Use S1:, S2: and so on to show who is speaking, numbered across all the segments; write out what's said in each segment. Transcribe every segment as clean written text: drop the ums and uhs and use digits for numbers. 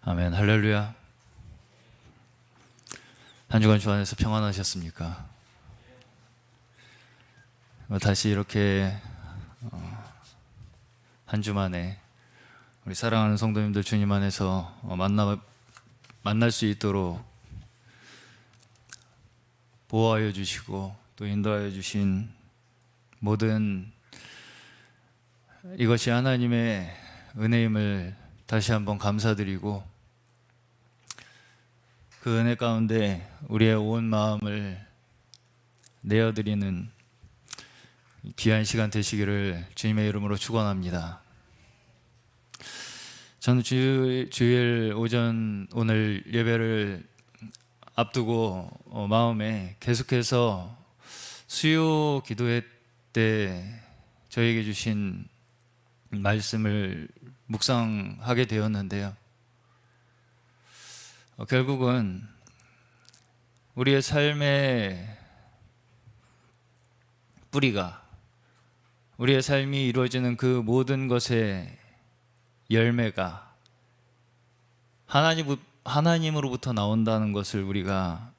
S1: 아멘. 할렐루야. 한 주간 주 안에서 평안하셨습니까? 다시 이렇게 한 주 만에 우리 사랑하는 성도님들 주님 안에서 만날 수 있도록 보호하여 주시고 또 인도하여 주신 모든 이것이 하나님의 은혜임을 다시 한번 감사드리고, 그 은혜 가운데 우리의 온 마음을 내어드리는 귀한 시간 되시기를 주님의 이름으로 축원합니다. 저는 주일 오전 오늘 예배를 앞두고 마음에 계속해서 수요 기도회 때 저에게 주신 말씀을 묵상하게 되었는데요. 결국은 우리의 삶의 뿌리가, 우리의 삶이 이루어지는 그 모든 것의 열매가 하나님으로부터 나온다는 것을 우리가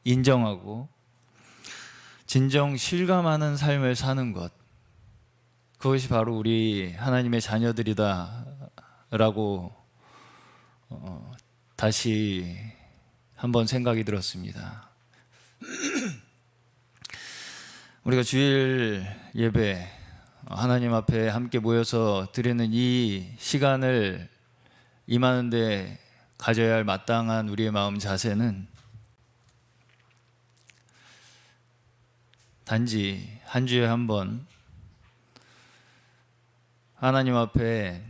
S1: 인정하고 진정 실감하는 삶을 사는 것, 그것이 바로 우리 하나님의 자녀들이다라고 다시 한번 생각이 들었습니다. 우리가 주일 예배 하나님 앞에 함께 모여서 드리는 이 시간을 임하는데 가져야 할 마땅한 우리의 마음 자세는 단지 한 주에 한 번 하나님 앞에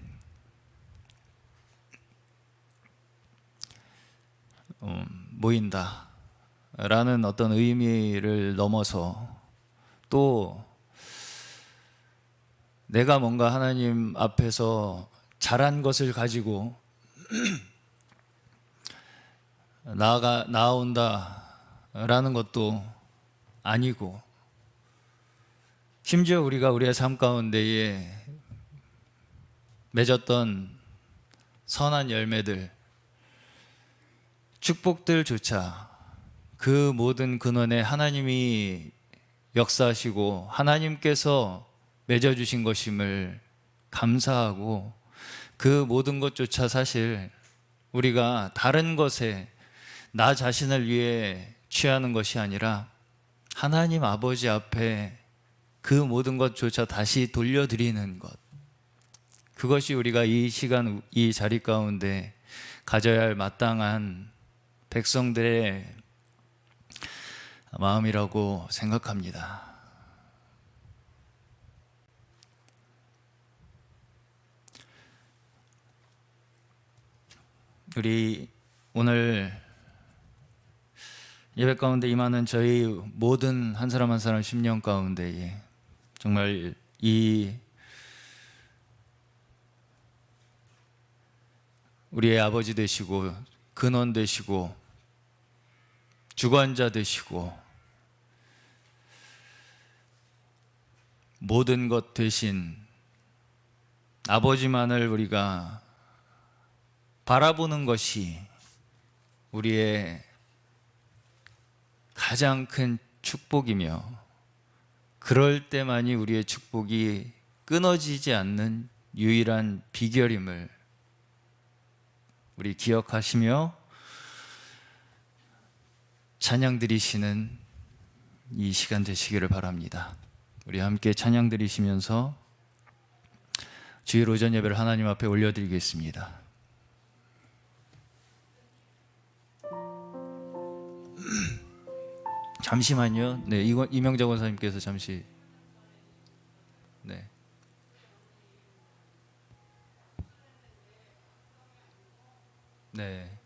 S1: 모인다 라는 어떤 의미를 넘어서 또 내가 뭔가 하나님 앞에서 잘한 것을 가지고 나아온다 라는 것도 아니고, 심지어 우리가 우리의 삶 가운데에 맺었던 선한 열매들, 축복들조차 그 모든 근원에 하나님이 역사하시고 하나님께서 맺어주신 것임을 감사하고, 그 모든 것조차 사실 우리가 다른 것에 나 자신을 위해 취하는 것이 아니라 하나님 아버지 앞에 그 모든 것조차 다시 돌려드리는 것, 그것이 우리가 이 시간 이 자리 가운데 가져야 할 마땅한 백성들의 마음이라고 생각합니다. 우리 오늘 예배 가운데 임하는 저희 모든 한 사람 한 사람 심령 가운데에 정말 이 우리의 아버지 되시고 근원 되시고 주관자 되시고 모든 것 되신 아버지만을 우리가 바라보는 것이 우리의 가장 큰 축복이며, 그럴 때만이 우리의 축복이 끊어지지 않는 유일한 비결임을 우리 기억하시며 찬양 드리시는 이 시간 되시기를 바랍니다. 우리 함께 찬양 드리시면서 주일 오전 예배를 하나님 앞에 올려드리겠습니다. 잠시만요. 네, 이명자 권사님께서 잠시. 네. 네.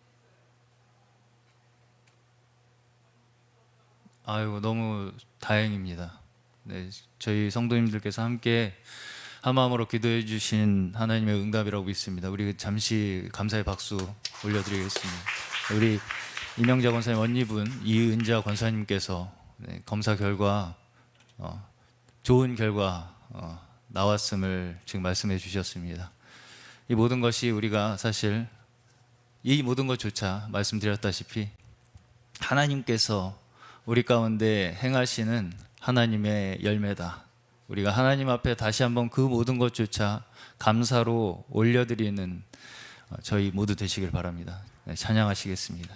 S1: 아이고, 너무 다행입니다. 네, 저희 성도님들께서 함께 한 마음으로 기도해 주신 하나님의 응답이라고 믿습니다. 우리 잠시 감사의 박수 올려드리겠습니다. 우리 이명자 권사님 언니분 이은자 권사님께서 검사 결과 좋은 결과 나왔음을 지금 말씀해 주셨습니다. 이 모든 것이 우리가 사실 이 모든 것조차 말씀드렸다시피 하나님께서 우리 가운데 행하시는 하나님의 열매다. 우리가 하나님 앞에 다시 한번 그 모든 것조차 감사로 올려드리는 저희 모두 되시길 바랍니다. 네, 찬양하시겠습니다.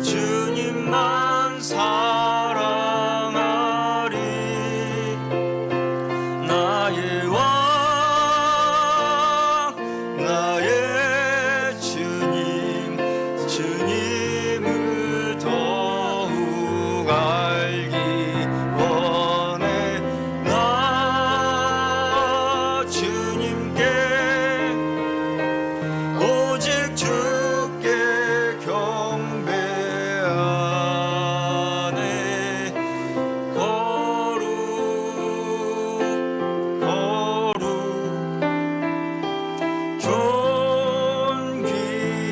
S1: 주님만 사랑하리. 나의 왕 나의 주님, 주님을 더욱 알기 원해. 나 주님께 오직 주께 경배하네. 거룩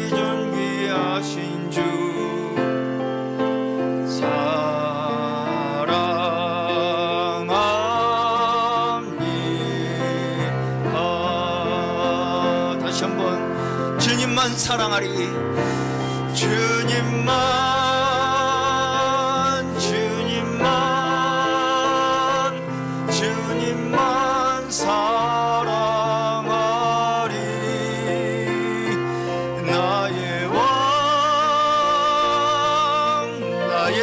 S1: 존귀하신 주 사랑합니다. 다시 한번 주님만 사랑하리. 주님만 사랑하리. 나의 왕 나의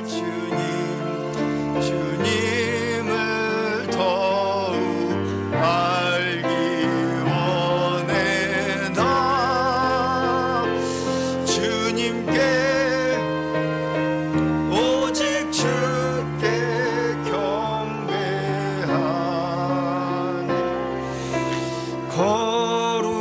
S1: 주님, 주님을 더욱 알기 원해. 나 주님께 오직 주께 경배하네. 거룩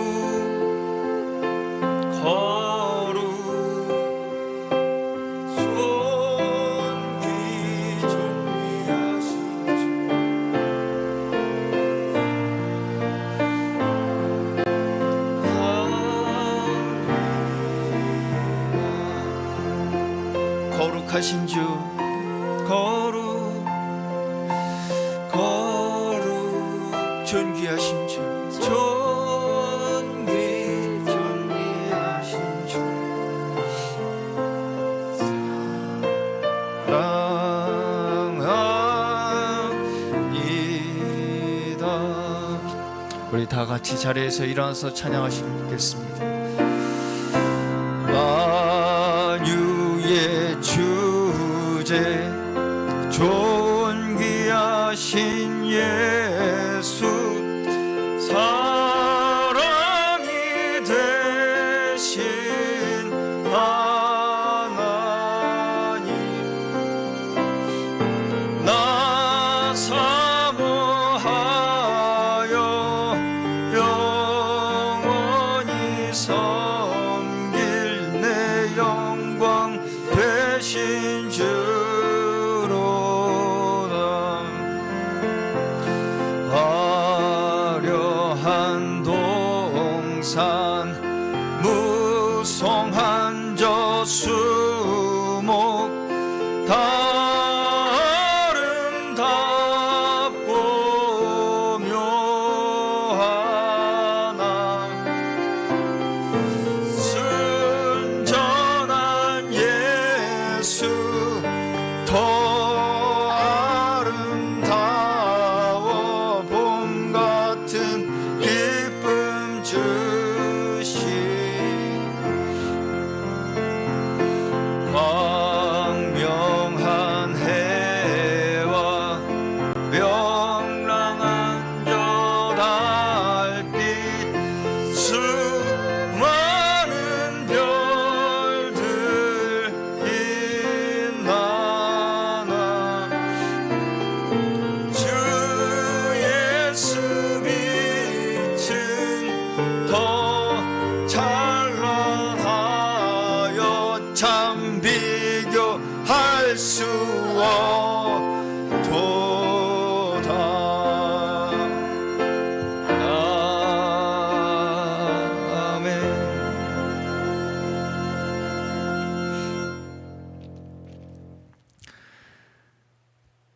S1: 존귀하신 주, 거룩하신 주, 거룩 존귀하신 주, 존귀하신 주, 사랑합니다. 우리 다 같이 자리에서 일어나서 찬양하시겠습니다. 만유의 주제 존귀하신 예수, 사랑이 되신 하나님, 나 사모하여 영원히 섬길 내 영광 되신 주로다. 화려한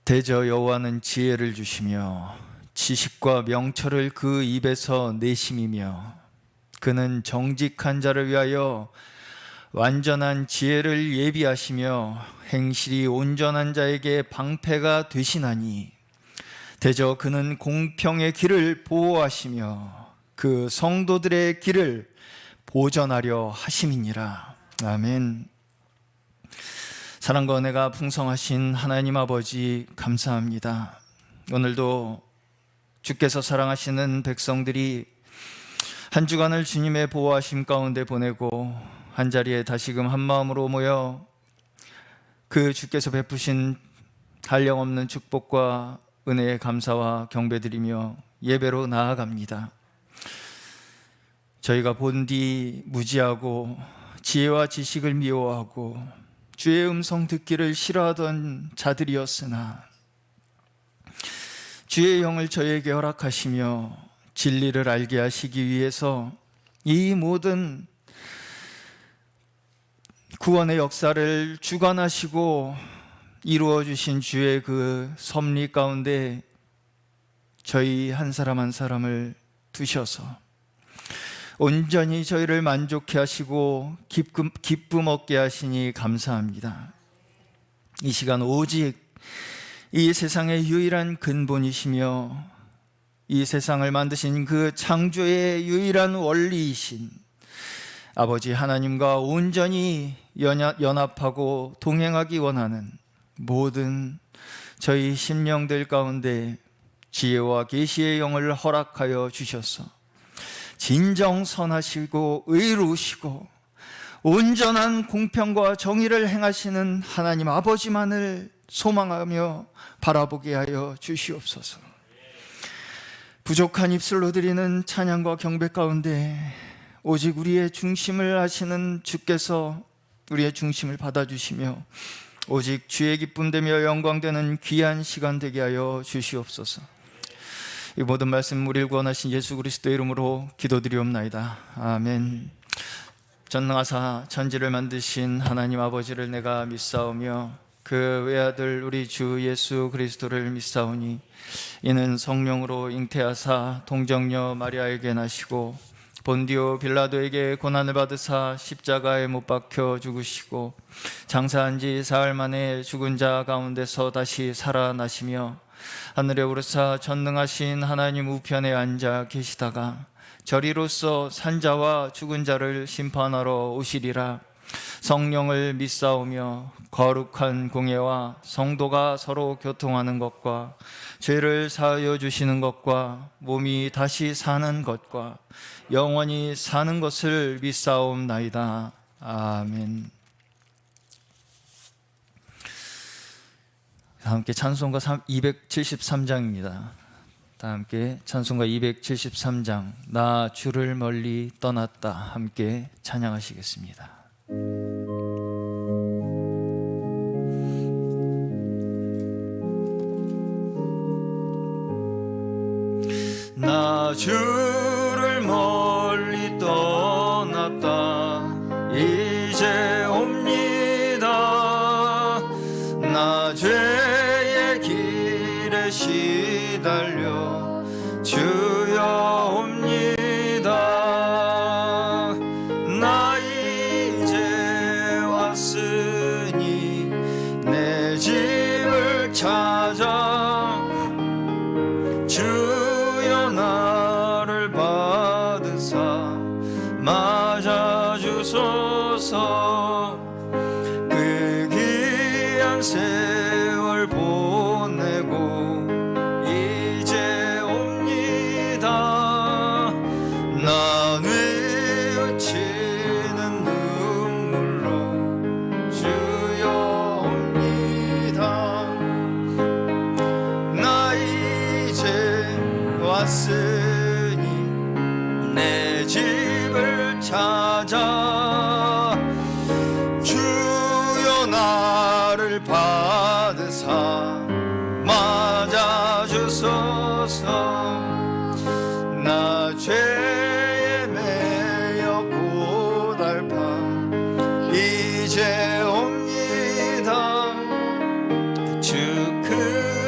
S2: 대저 여호와는 지혜를 주시며 지식과 명철을 그 입에서 내심이며 그는 정직한 자를 위하여 완전한 지혜를 예비하시며 행실이 온전한 자에게 방패가 되시나니 대저 그는 공평의 길을 보호하시며 그 성도들의 길을 보전하려 하심이니라. 아멘. 사랑과 은혜가 풍성하신 하나님 아버지 감사합니다. 오늘도 주께서 사랑하시는 백성들이 한 주간을 주님의 보호하심 가운데 보내고 한자리에 다시금 한마음으로 모여 그 주께서 베푸신 한량없는 축복과 은혜의 감사와 경배드리며 예배로 나아갑니다. 저희가 본디 무지하고 지혜와 지식을 미워하고 주의 음성 듣기를 싫어하던 자들이었으나 주의 영을 저에게 허락하시며 진리를 알게 하시기 위해서 이 모든 구원의 역사를 주관하시고 이루어 주신 주의 그 섭리 가운데 저희 한 사람 한 사람을 두셔서 온전히 저희를 만족해 하시고 기쁨 얻게 하시니 감사합니다. 이 시간 오직 이 세상의 유일한 근본이시며 이 세상을 만드신 그 창조의 유일한 원리이신 아버지 하나님과 온전히 연합하고 동행하기 원하는 모든 저희 심령들 가운데 지혜와 계시의 영을 허락하여 주셔서 진정 선하시고 의로우시고 온전한 공평과 정의를 행하시는 하나님 아버지만을 소망하며 바라보게 하여 주시옵소서. 부족한 입술로 드리는 찬양과 경배 가운데 오직 우리의 중심을 하시는 주께서 우리의 중심을 받아주시며 오직 주의 기쁨되며 영광되는 귀한 시간 되게 하여 주시옵소서. 이 모든 말씀 우리를 구원하신 예수 그리스도의 이름으로 기도드리옵나이다. 아멘. 전능하사 천지를 만드신 하나님 아버지를 내가 믿사오며 그 외아들 우리 주 예수 그리스도를 믿사오니 이는 성령으로 잉태하사 동정녀 마리아에게 나시고 본디오 빌라도에게 고난을 받으사 십자가에 못 박혀 죽으시고 장사한 지 사흘 만에 죽은 자 가운데서 다시 살아나시며 하늘에 오르사 전능하신 하나님 우편에 앉아 계시다가 저리로서 산자와 죽은 자를 심판하러 오시리라. 성령을 믿사오며 거룩한 공예와 성도가 서로 교통하는 것과 죄를 사하여 주시는 것과 몸이 다시 사는 것과 영원히 사는 것을 믿사옵나이다. 아멘. 다 함께 찬송가 273장입니다. 다 함께 찬송가 273장 나 주를 멀리 떠났다 함께 찬양하시겠습니다. 나 주를 멀리 떠났다 이제 옵니다. 나 죄의 길에 시달려 주여 옵니다. 나 이제 왔으니 내 집을 찾아 주여 나를 받으사 맞아주소서. 그 귀한 세월 보내고 이제 옵니다. 나 뉘우치는 눈물로 주여 옵니다. 나 이제 왔으니 내 집을 찾아 주여 나를 받으사 맞아주소서. 나 죄에 매여 고달파 이제 옵니다. 주 그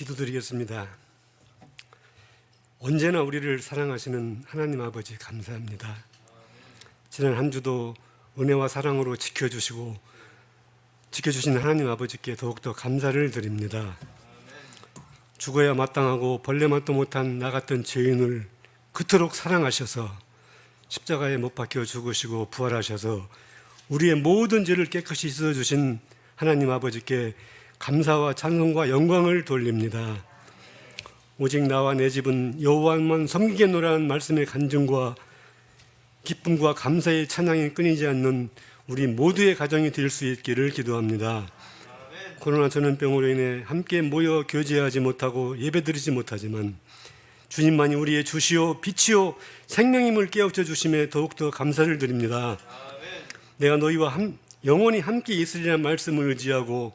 S3: 기도드리겠습니다. 언제나 우리를 사랑하시는 하나님 아버지 감사합니다. 지난 한 주도 은혜와 사랑으로 지켜주신 하나님 아버지께 더욱더 감사를 드립니다. 죽어야 마땅하고 벌레맛도 못한 나 같은 죄인을 그토록 사랑하셔서 십자가에 못 박혀 죽으시고 부활하셔서 우리의 모든 죄를 깨끗이 씻어주신 하나님 아버지께 감사와 찬송과 영광을 돌립니다. 오직 나와 내 집은 여호와만 섬기겠노라는 말씀의 간증과 기쁨과 감사의 찬양이 끊이지 않는 우리 모두의 가정이 될 수 있기를 기도합니다. 코로나 전염병으로 인해 함께 모여 교제하지 못하고 예배드리지 못하지만 주님만이 우리의 주시오 빛이요 생명임을 깨우쳐 주심에 더욱더 감사를 드립니다. 내가 너희와 영원히 함께 있으리라는 말씀을 의지하고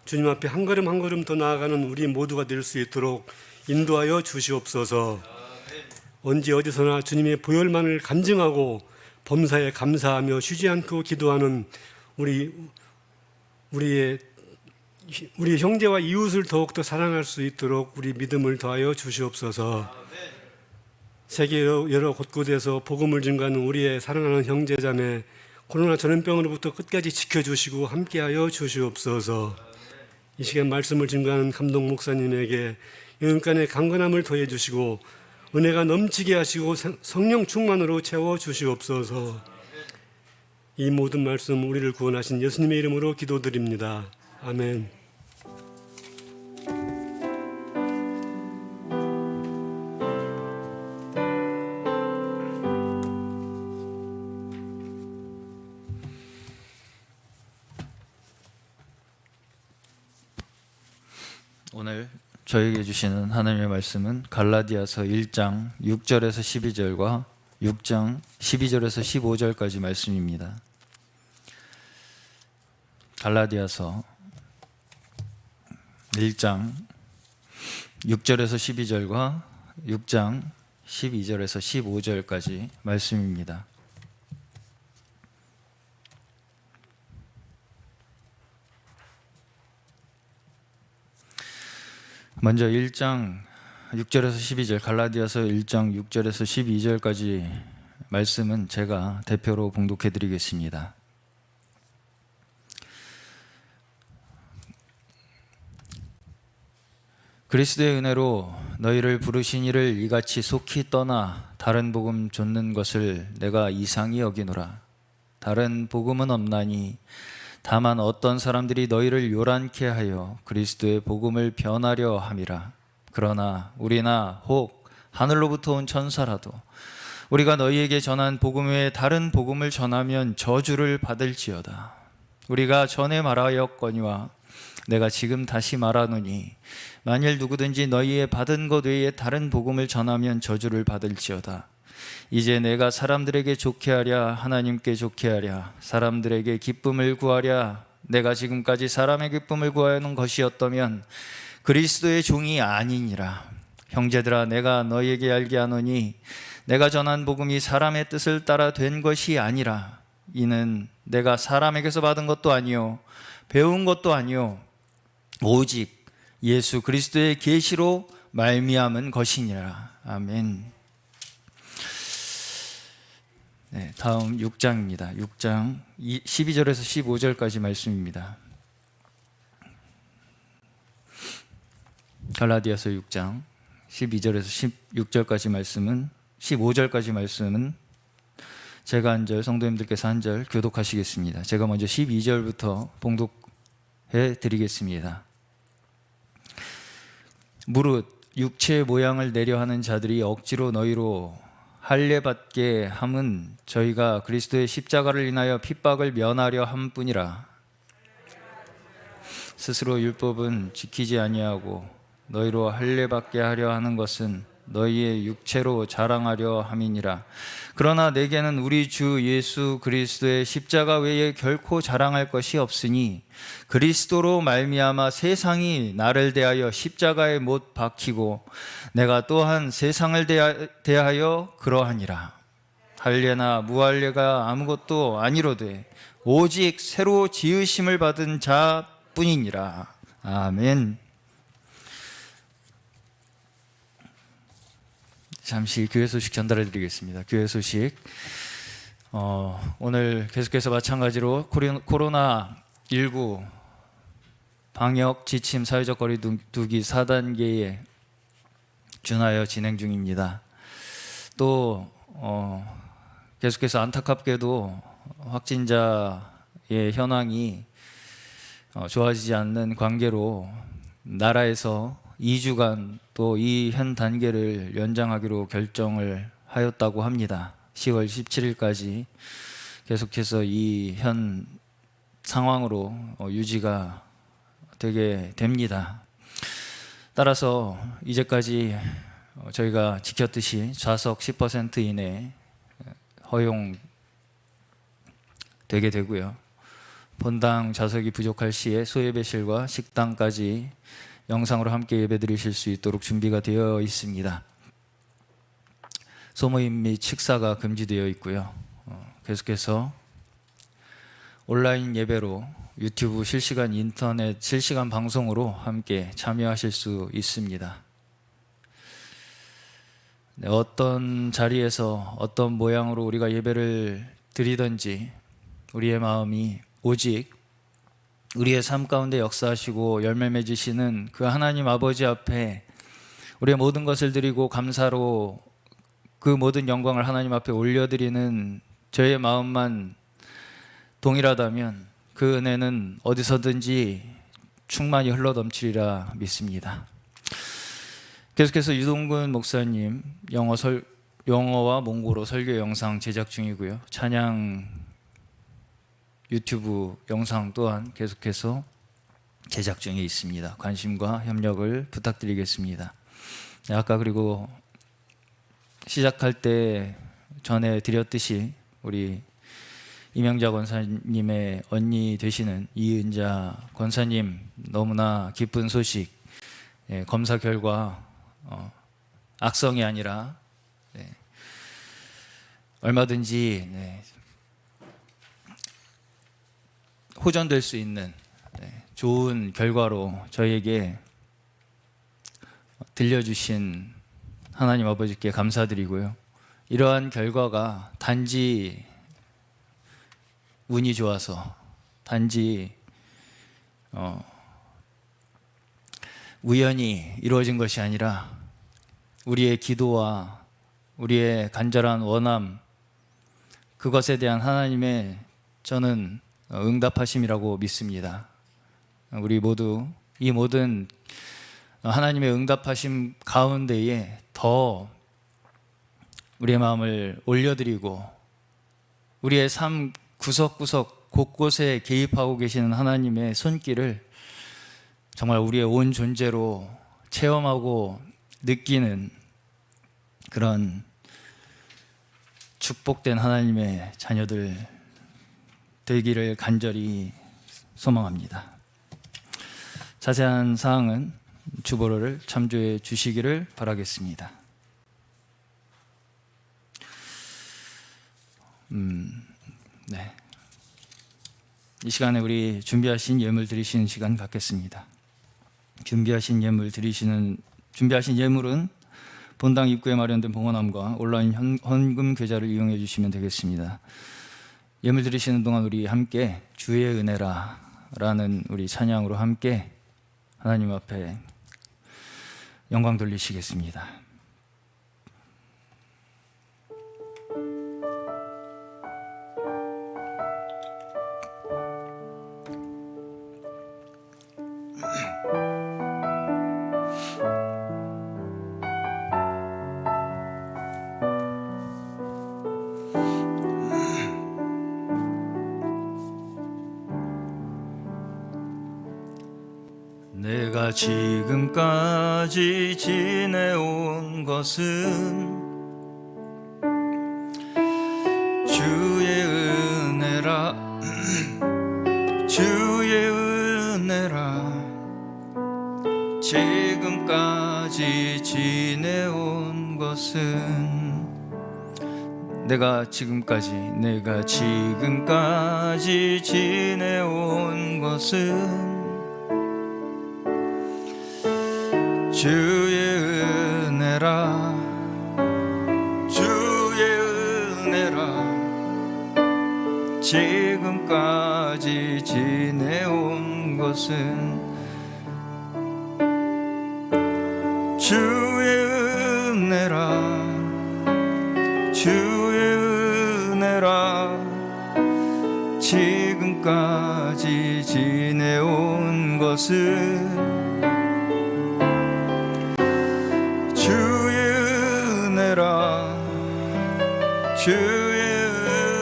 S3: 주님 앞에 한 걸음 한 걸음 더 나아가는 우리 모두가 될 수 있도록 인도하여 주시옵소서. 언제 어디서나 주님의 보혈만을 간증하고 범사에 감사하며 쉬지 않고 기도하는 우리 형제와 이웃을 더욱더 사랑할 수 있도록 우리 믿음을 더하여 주시옵소서. 세계 여러 곳곳에서 복음을 증거하는 우리의 사랑하는 형제자매 코로나 전염병으로부터 끝까지 지켜주시고 함께하여 주시옵소서. 이 시간 말씀을 증거하는 감독 목사님에게 영육간의 강건함을 더해 주시고 은혜가 넘치게 하시고 성령 충만으로 채워 주시옵소서. 이 모든 말씀 우리를 구원하신 예수님의 이름으로 기도드립니다. 아멘.
S1: 오늘 저에게 주시는 하나님의 말씀은 갈라디아서 1장 6절에서 12절과 6장 12절에서 15절까지 말씀입니다. 갈라디아서 1장 6절에서 12절과 6장 12절에서 15절까지 말씀입니다. 먼저 1장 6절에서 12절 갈라디아서 1장 6절에서 12절까지 말씀은 제가 대표로 봉독해 드리겠습니다. 그리스도의 은혜로 너희를 부르신 이를 이같이 속히 떠나 다른 복음 좇는 것을 내가 이상히 여기노라. 다른 복음은 없나니 다만 어떤 사람들이 너희를 요란케 하여 그리스도의 복음을 변하려 함이라. 그러나 우리나 혹 하늘로부터 온 천사라도 우리가 너희에게 전한 복음 외에 다른 복음을 전하면 저주를 받을지어다. 우리가 전에 말하였거니와 내가 지금 다시 말하노니 만일 누구든지 너희의 받은 것 외에 다른 복음을 전하면 저주를 받을지어다. 이제 내가 사람들에게 좋게 하랴 하나님께 좋게 하랴 사람들에게 기쁨을 구하랴 내가 지금까지 사람의 기쁨을 구하는 것이었다면 그리스도의 종이 아니니라. 형제들아 내가 너희에게 알게 하노니 내가 전한 복음이 사람의 뜻을 따라 된 것이 아니라 이는 내가 사람에게서 받은 것도 아니요 배운 것도 아니요 오직 예수 그리스도의 계시로 말미암은 것이니라. 아멘. 네, 다음 6장입니다. 6장 12절에서 15절까지 말씀입니다. 갈라디아서 6장 12절에서 16절까지 말씀은 15절까지 말씀은 제가 한 절, 성도님들께서 한 절 교독하시겠습니다. 제가 먼저 12절부터 봉독해 드리겠습니다. 무릇 육체의 모양을 내려 하는 자들이 억지로 너희로 할례받게 함은 저희가 그리스도의 십자가를 인하여 핍박을 면하려 함뿐이라. 스스로 율법은 지키지 아니하고 너희로 할례받게 하려 하는 것은 너희의 육체로 자랑하려 함이니라. 그러나 내게는 우리 주 예수 그리스도의 십자가 외에 결코 자랑할 것이 없으니 그리스도로 말미암아 세상이 나를 대하여 십자가에 못 박히고 내가 또한 세상을 대하여 그러하니라. 할례나 무할례가 아무것도 아니로되 오직 새로 지으심을 받은 자뿐이니라. 아멘. 잠시 교회 소식 전달해 드리겠습니다. 교회 소식. 오늘 계속해서 마찬가지로 코로나19 방역 지침 사회적 거리두기 4단계에 준하여 진행 중입니다. 또 계속해서 안타깝게도 확진자의 현황이 좋아지지 않는 관계로 나라에서 2주간 또 이 현 단계를 연장하기로 결정을 하였다고 합니다. 10월 17일까지 계속해서 이 현 상황으로 유지가 되게 됩니다. 따라서 이제까지 저희가 지켰듯이 좌석 10% 이내 허용되게 되고요. 본당 좌석이 부족할 시에 소예배실과 식당까지 영상으로 함께 예배드리실 수 있도록 준비가 되어 있습니다. 소모임 및 식사가 금지되어 있고요. 계속해서 온라인 예배로 유튜브 실시간 인터넷 실시간 방송으로 함께 참여하실 수 있습니다. 네, 어떤 자리에서 어떤 모양으로 우리가 예배를 드리든지 우리의 마음이 오직 우리의 삶 가운데 역사하시고 열매 맺으시는 그 하나님 아버지 앞에 우리의 모든 것을 드리고 감사로 그 모든 영광을 하나님 앞에 올려드리는 저의 마음만 동일하다면 그 은혜는 어디서든지 충만히 흘러넘치리라 믿습니다. 계속해서 유동근 목사님 영어와 몽고로 설교 영상 제작 중이고요. 찬양 유튜브 영상 또한 계속해서 제작 중에 있습니다. 관심과 협력을 부탁드리겠습니다. 네, 아까 그리고 시작할 때 전해 드렸듯이 우리 이명자 권사님의 언니 되시는 이은자 권사님 너무나 기쁜 소식, 검사 결과 악성이 아니라 얼마든지 호전될 수 있는 좋은 결과로 저희에게 들려주신 하나님 아버지께 감사드리고요. 이러한 결과가 단지 운이 좋아서 단지 우연히 이루어진 것이 아니라 우리의 기도와 우리의 간절한 원함 그것에 대한 하나님의 저는 응답하심이라고 믿습니다. 우리 모두 이 모든 하나님의 응답하심 가운데에 더 우리의 마음을 올려드리고 우리의 삶 구석구석 곳곳에 개입하고 계시는 하나님의 손길을 정말 우리의 온 존재로 체험하고 느끼는 그런 축복된 하나님의 자녀들 되기를 간절히 소망합니다. 자세한 사항은 주보를 참조해 주시기를 바라겠습니다. 네. 이 시간에 우리 준비하신 예물 드리시는 시간 갖겠습니다. 준비하신 예물은 본당 입구에 마련된 봉헌함과 온라인 헌금 계좌를 이용해 주시면 되겠습니다. 예물 드리시는 동안 우리 함께 주의 은혜라라는 우리 찬양으로 함께 하나님 앞에 영광 돌리시겠습니다. 내가 지금까지 지내온 것은 주의 은혜라 주의 은혜라 지금까지 지내온 것은 내가 지금까지 지내온 것은 주의 은혜라
S2: 지금까지 지내온 것은 주의 은혜라 주의 은혜라 지금까지 지내온 것은 주의 은혜라 주의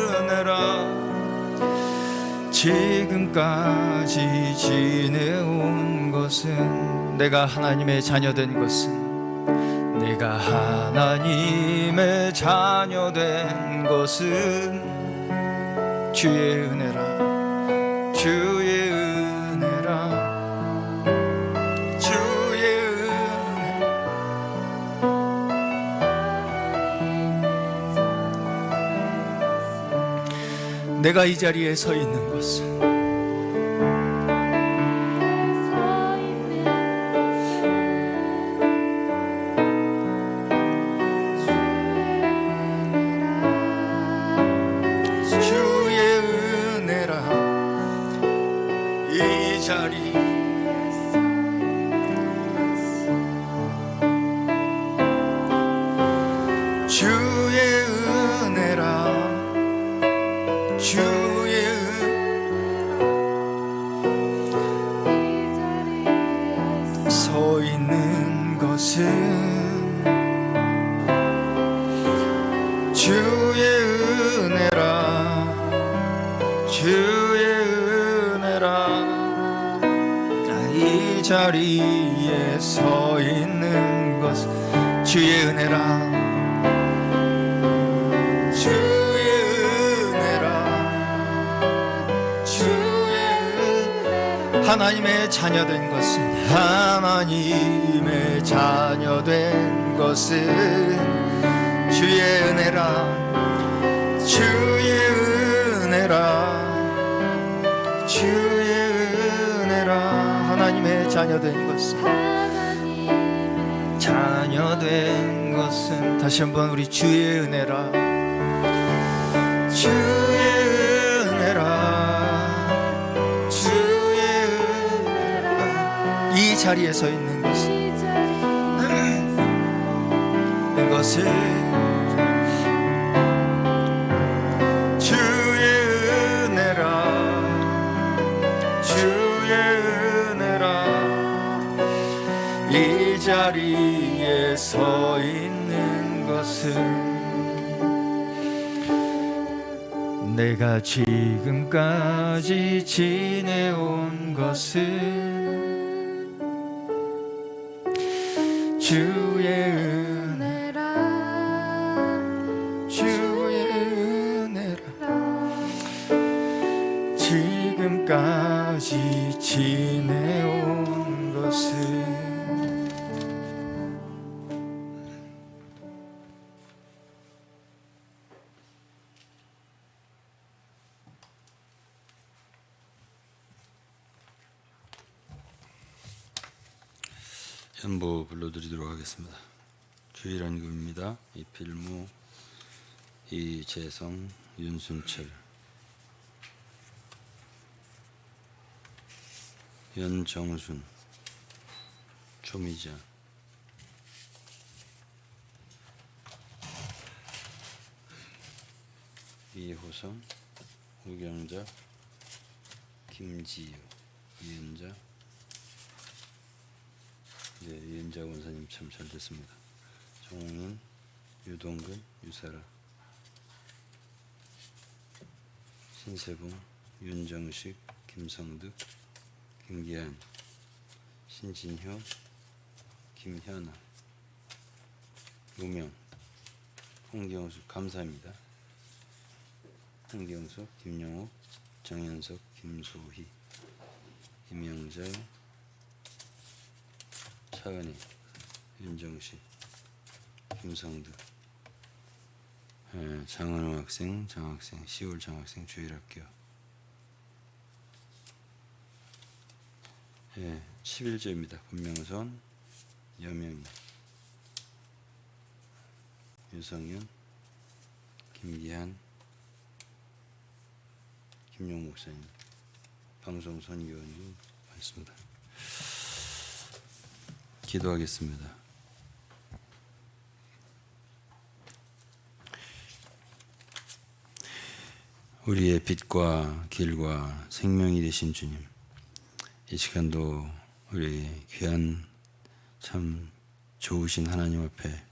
S2: 은혜라 지금까지 지내온 것은 내가 하나님의 자녀된 것은 내가 하나님의 자녀된 것은 주의 은혜라 주의 은혜라 주의 은혜라 내가 이 자리에 서 있는 것은 서 있는 것은 주의 은혜라 주의 은혜라 이 자리에 서 있는 것은 주의 은혜라 하나님의 자녀된 것은 하나님의 자녀된 것은 주의 은혜라 주의 은혜라 주의 은혜라 하나님의 자녀된 것은 다시 한번 우리 주의 은혜라 주의 은혜라 이 자리에 서 있는 것은 주의 은혜라 주의 은혜라 이 자리에 서 있는 것은 내가 지금까지 지내온 것은 주의 은혜라 주의 은혜라 지금까지 지내온 것은
S4: 연보 불러드리도록 하겠습니다. 주일안금입니다. 이필무, 이재성, 윤순철, 연정순, 조미자, 이호성, 우경자, 김지유, 이은자. 네, 이은자 원사님 참 잘 됐습니다. 정웅은, 유동근, 유사라, 신세봉, 윤정식, 김성득, 김기한, 신진효, 김현아, 우명, 홍경수 감사합니다. 홍경수, 김영욱, 정현석, 김소희, 임영자, 차은희, 윤정식, 김성득, 장은호 학생, 장학생, 10월 장학생 주일학교. 11조입니다. 권명선, 여명희, 유성윤, 김기한, 김용 목사님, 방송 선교원님 맞습니다. 기도하겠습니다. 우리의 빛과 길과 생명이 되신 주님, 이 시간도 우리 귀한 참 좋으신 하나님 앞에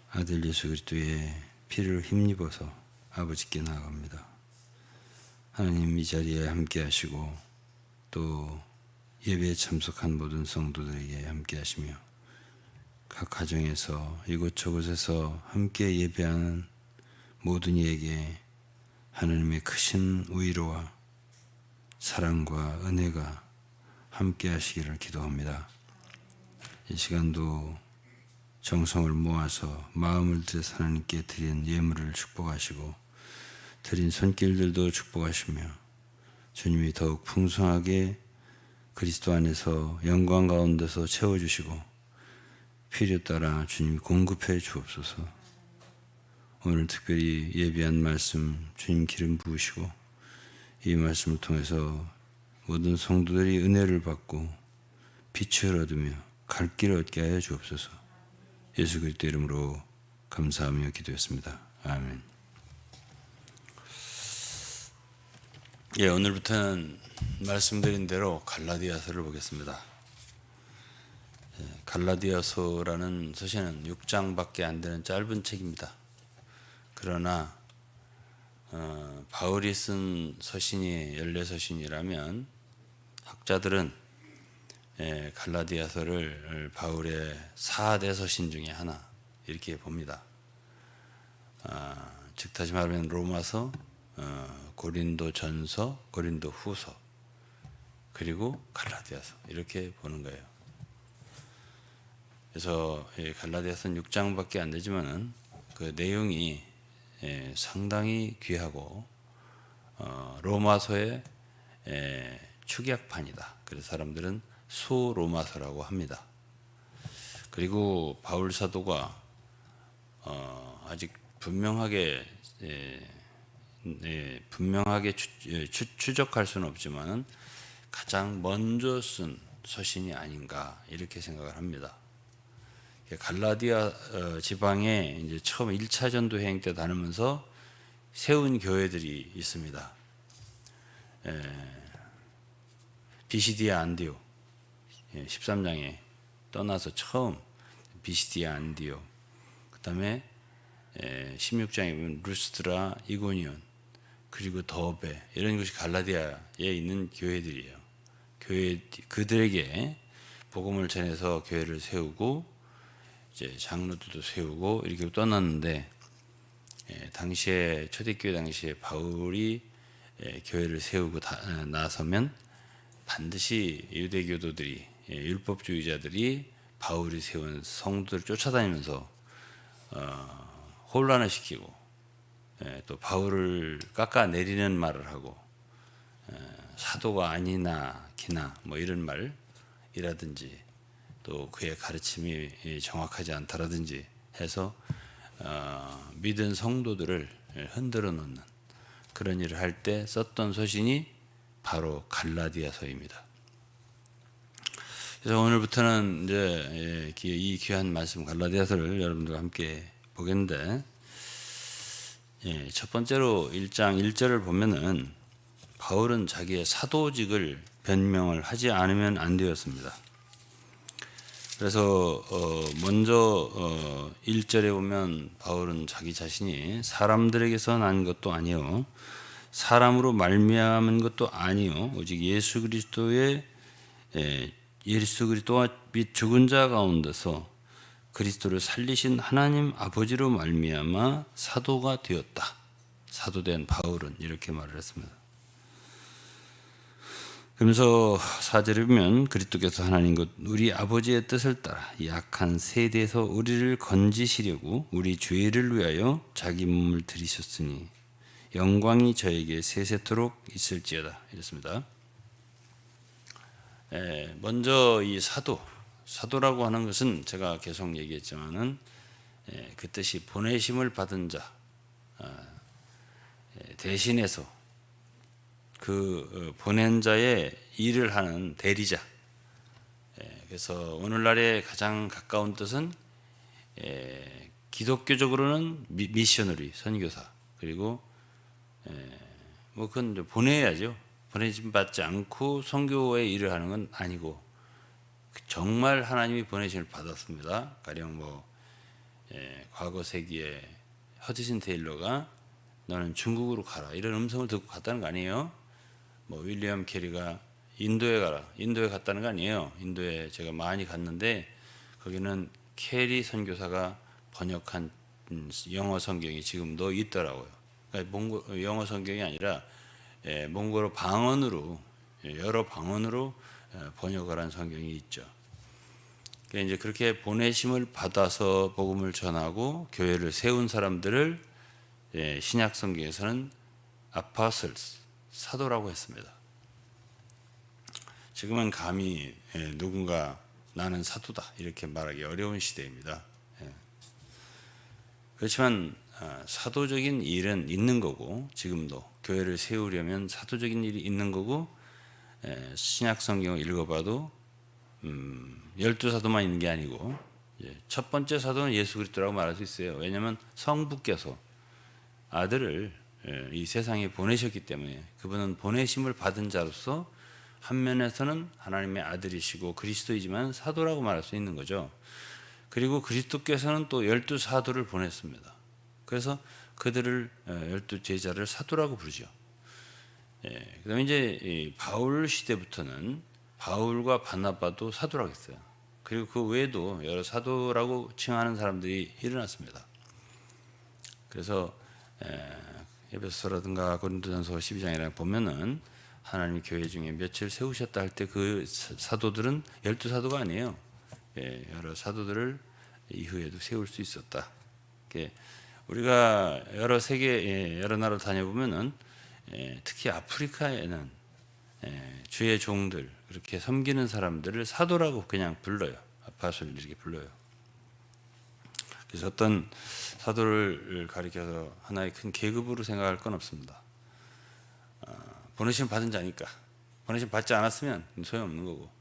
S4: 아들 예수 그리스도의 피를 힘입어서 아버지께 나아갑니다. 하나님, 이 자리에 함께 하시고 또 예배에 참석한 모든 성도들에게 함께 하시며 각 가정에서 이곳저곳에서 함께 예배하는 모든 이에게 하나님의 크신 위로와 사랑과 은혜가 함께 하시기를 기도합니다. 이 시간도 정성을 모아서 마음을 들여서 하나님께 드린 예물을 축복하시고 드린 손길들도 축복하시며 주님이 더욱 풍성하게 그리스도 안에서 영광 가운데서 채워주시고 필요 따라 주님이 공급해 주옵소서. 오늘 특별히 예비한 말씀 주님 기름 부으시고 이 말씀을 통해서 모든 성도들이 은혜를 받고 빛을 얻으며 갈 길을 얻게 하여 주옵소서. 예수 그리스도 이름으로 감사하며 기도했습니다. 아멘. 예, 오늘부터는 말씀드린 대로 갈라디아서를 보겠습니다. 갈라디아서라는 서신은 6장밖에 안 되는 짧은 책입니다. 그러나 바울이 쓴 서신이 14서신이라면 학자들은 갈라디아서를 바울의 4대 서신 중에 하나 이렇게 봅니다. 즉 다시 말하면 로마서, 고린도 전서, 고린도 후서, 그리고 갈라디아서 이렇게 보는 거예요. 그래서 갈라디아서는 6장밖에 안 되지만은 그 내용이 상당히 귀하고 로마서의 축약판이다. 그래서 사람들은 소로마서라고 합니다. 그리고 바울 사도가 아직 분명하게 추적할 수는 없지만 가장 먼저 쓴 서신이 아닌가 이렇게 생각을 합니다. 갈라디아 지방에 이제 처음 1차 전도 여행 때 다니면서 세운 교회들이 있습니다. 비시디아 안디옥 13장에 떠나서 처음 비시디아 안디옥, 그 다음에 16장에 보면 루스트라, 이고니온, 그리고 더베 이런 것이 갈라디아에 있는 교회들이에요. 그들에게 복음을 전해서 교회를 세우고 이제 장로들도 세우고 이렇게 떠났는데 당시에 초대교회 당시에 바울이 교회를 세우고 나서면 반드시 유대교도들이 율법주의자들이 바울이 세운 성도들을 쫓아다니면서 혼란을 시키고 또 바울을 깎아내리는 말을 하고 사도가 아니나 기나 뭐 이런 말이라든지 또 그의 가르침이 정확하지 않다라든지 해서 믿은 성도들을 흔들어 놓는 그런 일을 할 때 썼던 서신이 바로 갈라디아서입니다. 그래서 오늘부터는 이제 이 귀한 말씀 갈라디아서를 여러분들과 함께 보겠는데, 첫 번째로 1장 1절을 보면은 바울은 자기의 사도직을 변명을 하지 않으면 안 되었습니다. 그래서 먼저 1절에 보면 바울은 자기 자신이 사람들에게서 난 것도 아니요 사람으로 말미암은 것도 아니요 오직 예수 그리스도와 및 죽은 자 가운데서 그리스도를 살리신 하나님 아버지로 말미암아 사도가 되었다. 사도된 바울은 이렇게 말을 했습니다. 그러면서 4절에 보면 그리스도께서 하나님 곧 우리 아버지의 뜻을 따라 약한 세대에서 우리를 건지시려고 우리 죄를 위하여 자기 몸을 들이셨으니 영광이 저에게 세세토록 있을지어다. 이렇습니다. 먼저 이 사도라고 하는 것은 제가 계속 얘기했지만은 그 뜻이 보내심을 받은 자, 대신해서 그 보낸 자의 일을 하는 대리자. 그래서 오늘날의 가장 가까운 뜻은 기독교적으로는 미셔너리, 선교사. 그리고 뭐 그건 이제 보내야죠. 보내심 받지 않고 선교의 일을 하는 건 아니고 정말 하나님이 보내심을 받았습니다. 가령 뭐 과거 세기에 허드슨 테일러가 너는 중국으로 가라 이런 음성을 듣고 갔다는 거 아니에요. 뭐 윌리엄 캐리가 인도에 가라, 인도에 갔다는 거 아니에요. 인도에 제가 많이 갔는데 거기는 캐리 선교사가 번역한 영어 성경이 지금도 있더라고요. 그러니까 영어 성경이 아니라 몽골어 방언으로, 여러 방언으로 번역을 한 성경이 있죠. 그러니까 이제 그렇게 보내심을 받아서 복음을 전하고 교회를 세운 사람들을 신약 성경에서는 apostles, 사도라고 했습니다. 지금은 감히 누군가 나는 사도다 이렇게 말하기 어려운 시대입니다. 그렇지만 사도적인 일은 있는 거고, 지금도 교회를 세우려면 사도적인 일이 있는 거고, 신약 성경을 읽어봐도 12사도만 있는 게 아니고 첫 번째 사도는 예수 그리스도라고 말할 수 있어요. 왜냐하면 성부께서 아들을 이 세상에 보내셨기 때문에 그분은 보내심을 받은 자로서 한 면에서는 하나님의 아들이시고 그리스도이지만 사도라고 말할 수 있는 거죠. 그리고 그리스도께서는 또 12사도를 보냈습니다. 그래서 그들을 12제자를 사도라고 부르죠. 그다음에 이제 이 바울 시대부터는 바울과 바나바도 사도라고 했어요. 그리고 그 외에도 여러 사도라고 칭하는 사람들이 일어났습니다. 그래서 에베소서라든가 고린도전서 12장이라 보면은 하나님이 교회 중에 며칠 세우셨다 할 때 그 사도들은 12사도가 아니에요. 여러 사도들을 이후에도 세울 수 있었다. 우리가 여러 세계 여러 나라 다녀보면은 특히 아프리카에는 주의 종들 그렇게 섬기는 사람들을 사도라고 그냥 불러요. 아파솔 이렇게 불러요. 그래서 어떤 사도를 가리켜서 하나의 큰 계급으로 생각할 건 없습니다. 보내심 받은 자니까. 보내심 받지 않았으면 소용없는 거고,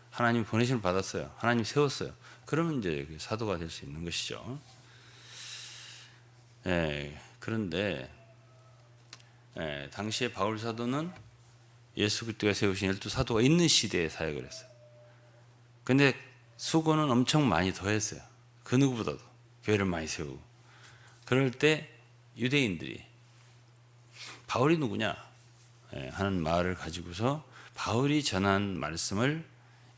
S4: 하나님이 보내심을 받았어요. 하나님 세웠어요. 그러면 이제 사도가 될 수 있는 것이죠. 그런데 당시에 바울 사도는 예수 그리스도가 세우신 12사도가 있는 시대에 사역을 했어요. 근데 수고는 엄청 많이 더했어요. 그 누구보다도 교회를 많이 세우고. 그럴 때 유대인들이 바울이 누구냐 하는 말을 가지고서 바울이 전한 말씀을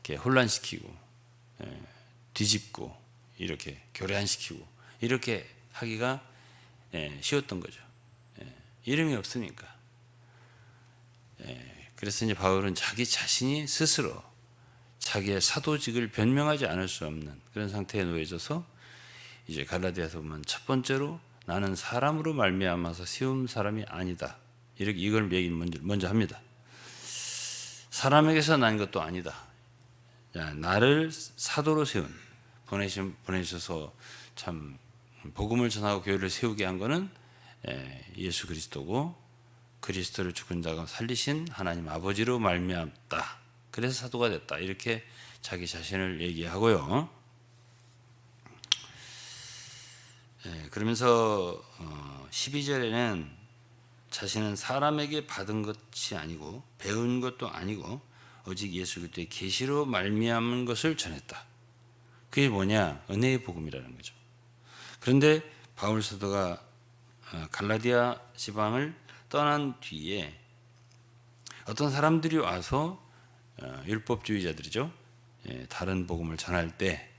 S4: 이렇게 혼란시키고 뒤집고 이렇게 교란시키고 이렇게 하기가 쉬웠던 거죠. 이름이 없으니까. 그래서 이제 바울은 자기 자신이 스스로 자기의 사도직을 변명하지 않을 수 없는 그런 상태에 놓여져서 이제 갈라디아서 보면 첫 번째로 나는 사람으로 말미암아서 세운 사람이 아니다. 이렇게 이걸 얘기 먼저 합니다. 사람에게서 난 것도 아니다. 나를 사도로 세운 보내셔서 참 복음을 전하고 교회를 세우게 한 것은 예수 그리스도고 그리스도를 죽은 자가 살리신 하나님 아버지로 말미암다. 그래서 사도가 됐다. 이렇게 자기 자신을 얘기하고요. 그러면서 12절에는 자신은 사람에게 받은 것이 아니고 배운 것도 아니고 오직 예수 그리스도의 계시로 말미암은 것을 전했다. 그게 뭐냐? 은혜의 복음이라는 거죠. 그런데 바울 사도가 갈라디아 지방을 떠난 뒤에 어떤 사람들이 와서 율법주의자들이죠. 다른 복음을 전할 때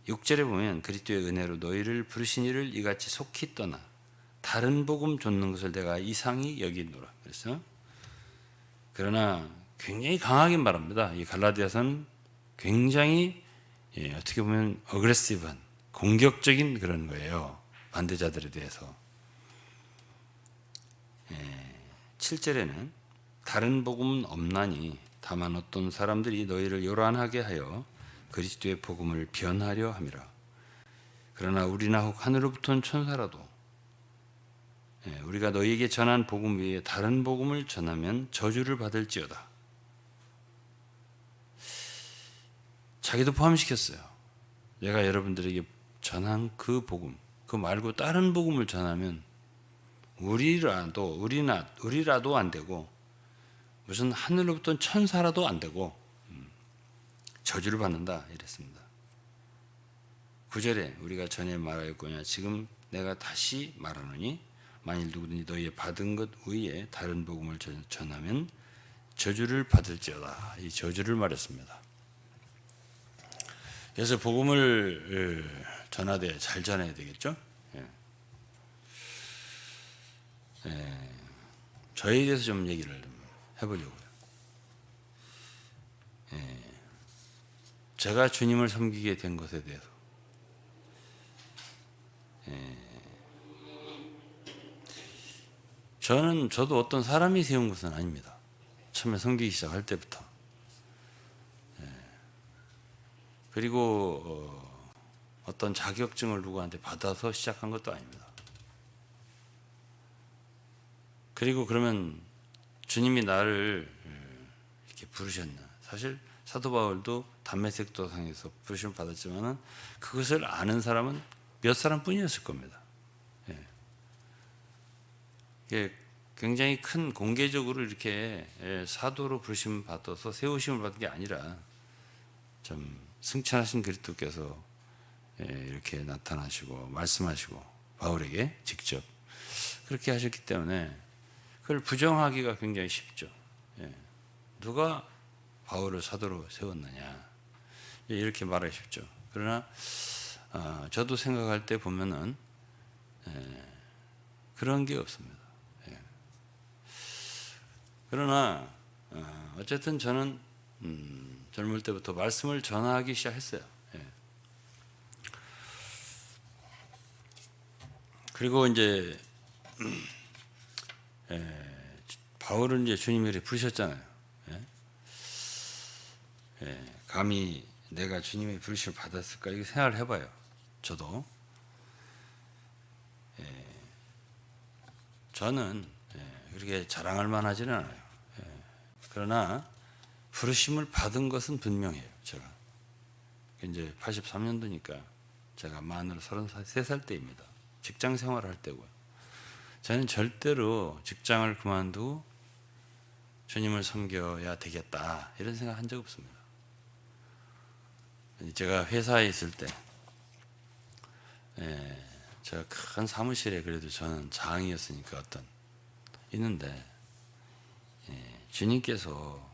S4: 6절에 보면 그리스도의 은혜로 너희를 부르신 이를 이같이 속히 떠나 다른 복음 좇는 것을 내가 이상히 여기노라. 그래서 그러나 굉장히 강하게 말합니다. 이 갈라디아서는 굉장히 어떻게 보면 어그레시브한 공격적인 그런 거예요. 반대자들에 대해서. 7절에는 다른 복음은 없나니 다만 어떤 사람들이 너희를 요란하게 하여 그리스도의 복음을 변하려 함이라. 그러나 우리나 혹 하늘로부터 온 천사라도 우리가 너희에게 전한 복음 외에 다른 복음을 전하면 저주를 받을지어다. 자기도 포함시켰어요. 내가 여러분들에게 전한 그 복음, 그 말고 다른 복음을 전하면 우리라도 안 되고 무슨 하늘로부터 천사라도 안 되고 저주를 받는다 이랬습니다. 9절에 우리가 전에 말하였거냐 지금 내가 다시 말하노니 만일 누구든지 너희의 받은 것 외에 다른 복음을 전하면 저주를 받을지어다. 이 저주를 말했습니다. 그래서 복음을 전하되 잘 전해야 되겠죠. 저에 대해서 좀 얘기를 해보려고요. 제가 주님을 섬기게 된 것에 대해서 저도 어떤 사람이 세운 것은 아닙니다. 처음에 섬기기 시작할 때부터. 그리고 어떤 자격증을 누구한테 받아서 시작한 것도 아닙니다. 그리고 그러면 주님이 나를 이렇게 부르셨나? 사실 사도 바울도 담메색 도상에서 부르심을 받았지만은 그것을 아는 사람은 몇 사람뿐이었을 겁니다. 이게 굉장히 큰 공개적으로 이렇게 사도로 부르심 받아서 세우심을 받은 게 아니라 좀 승천하신 그리스도께서 이렇게 나타나시고 말씀하시고 바울에게 직접 그렇게 하셨기 때문에 그걸 부정하기가 굉장히 쉽죠. 누가 바울을 사도로 세웠느냐 이렇게 말하기 쉽죠. 그러나 저도 생각할 때 보면은 그런 게 없습니다. 그러나 어쨌든 저는 젊을 때부터 말씀을 전하기 시작했어요. 그리고 이제 바울은 이제 주님이 이렇게 부르셨잖아요. 감히 내가 주님의 부르심을 받았을까 이거 생각을 해봐요. 저도 저는 그렇게 자랑할 만하지는 않아요. 그러나 부르심을 받은 것은 분명해요. 제가 이제 83년도니까 제가 만으로 33살 때입니다. 직장 생활을 할 때고요. 저는 절대로 직장을 그만두고 주님을 섬겨야 되겠다 이런 생각 한 적 없습니다. 제가 회사에 있을 때 제가 큰 사무실에 그래도 저는 장이었으니까 있는데 주님께서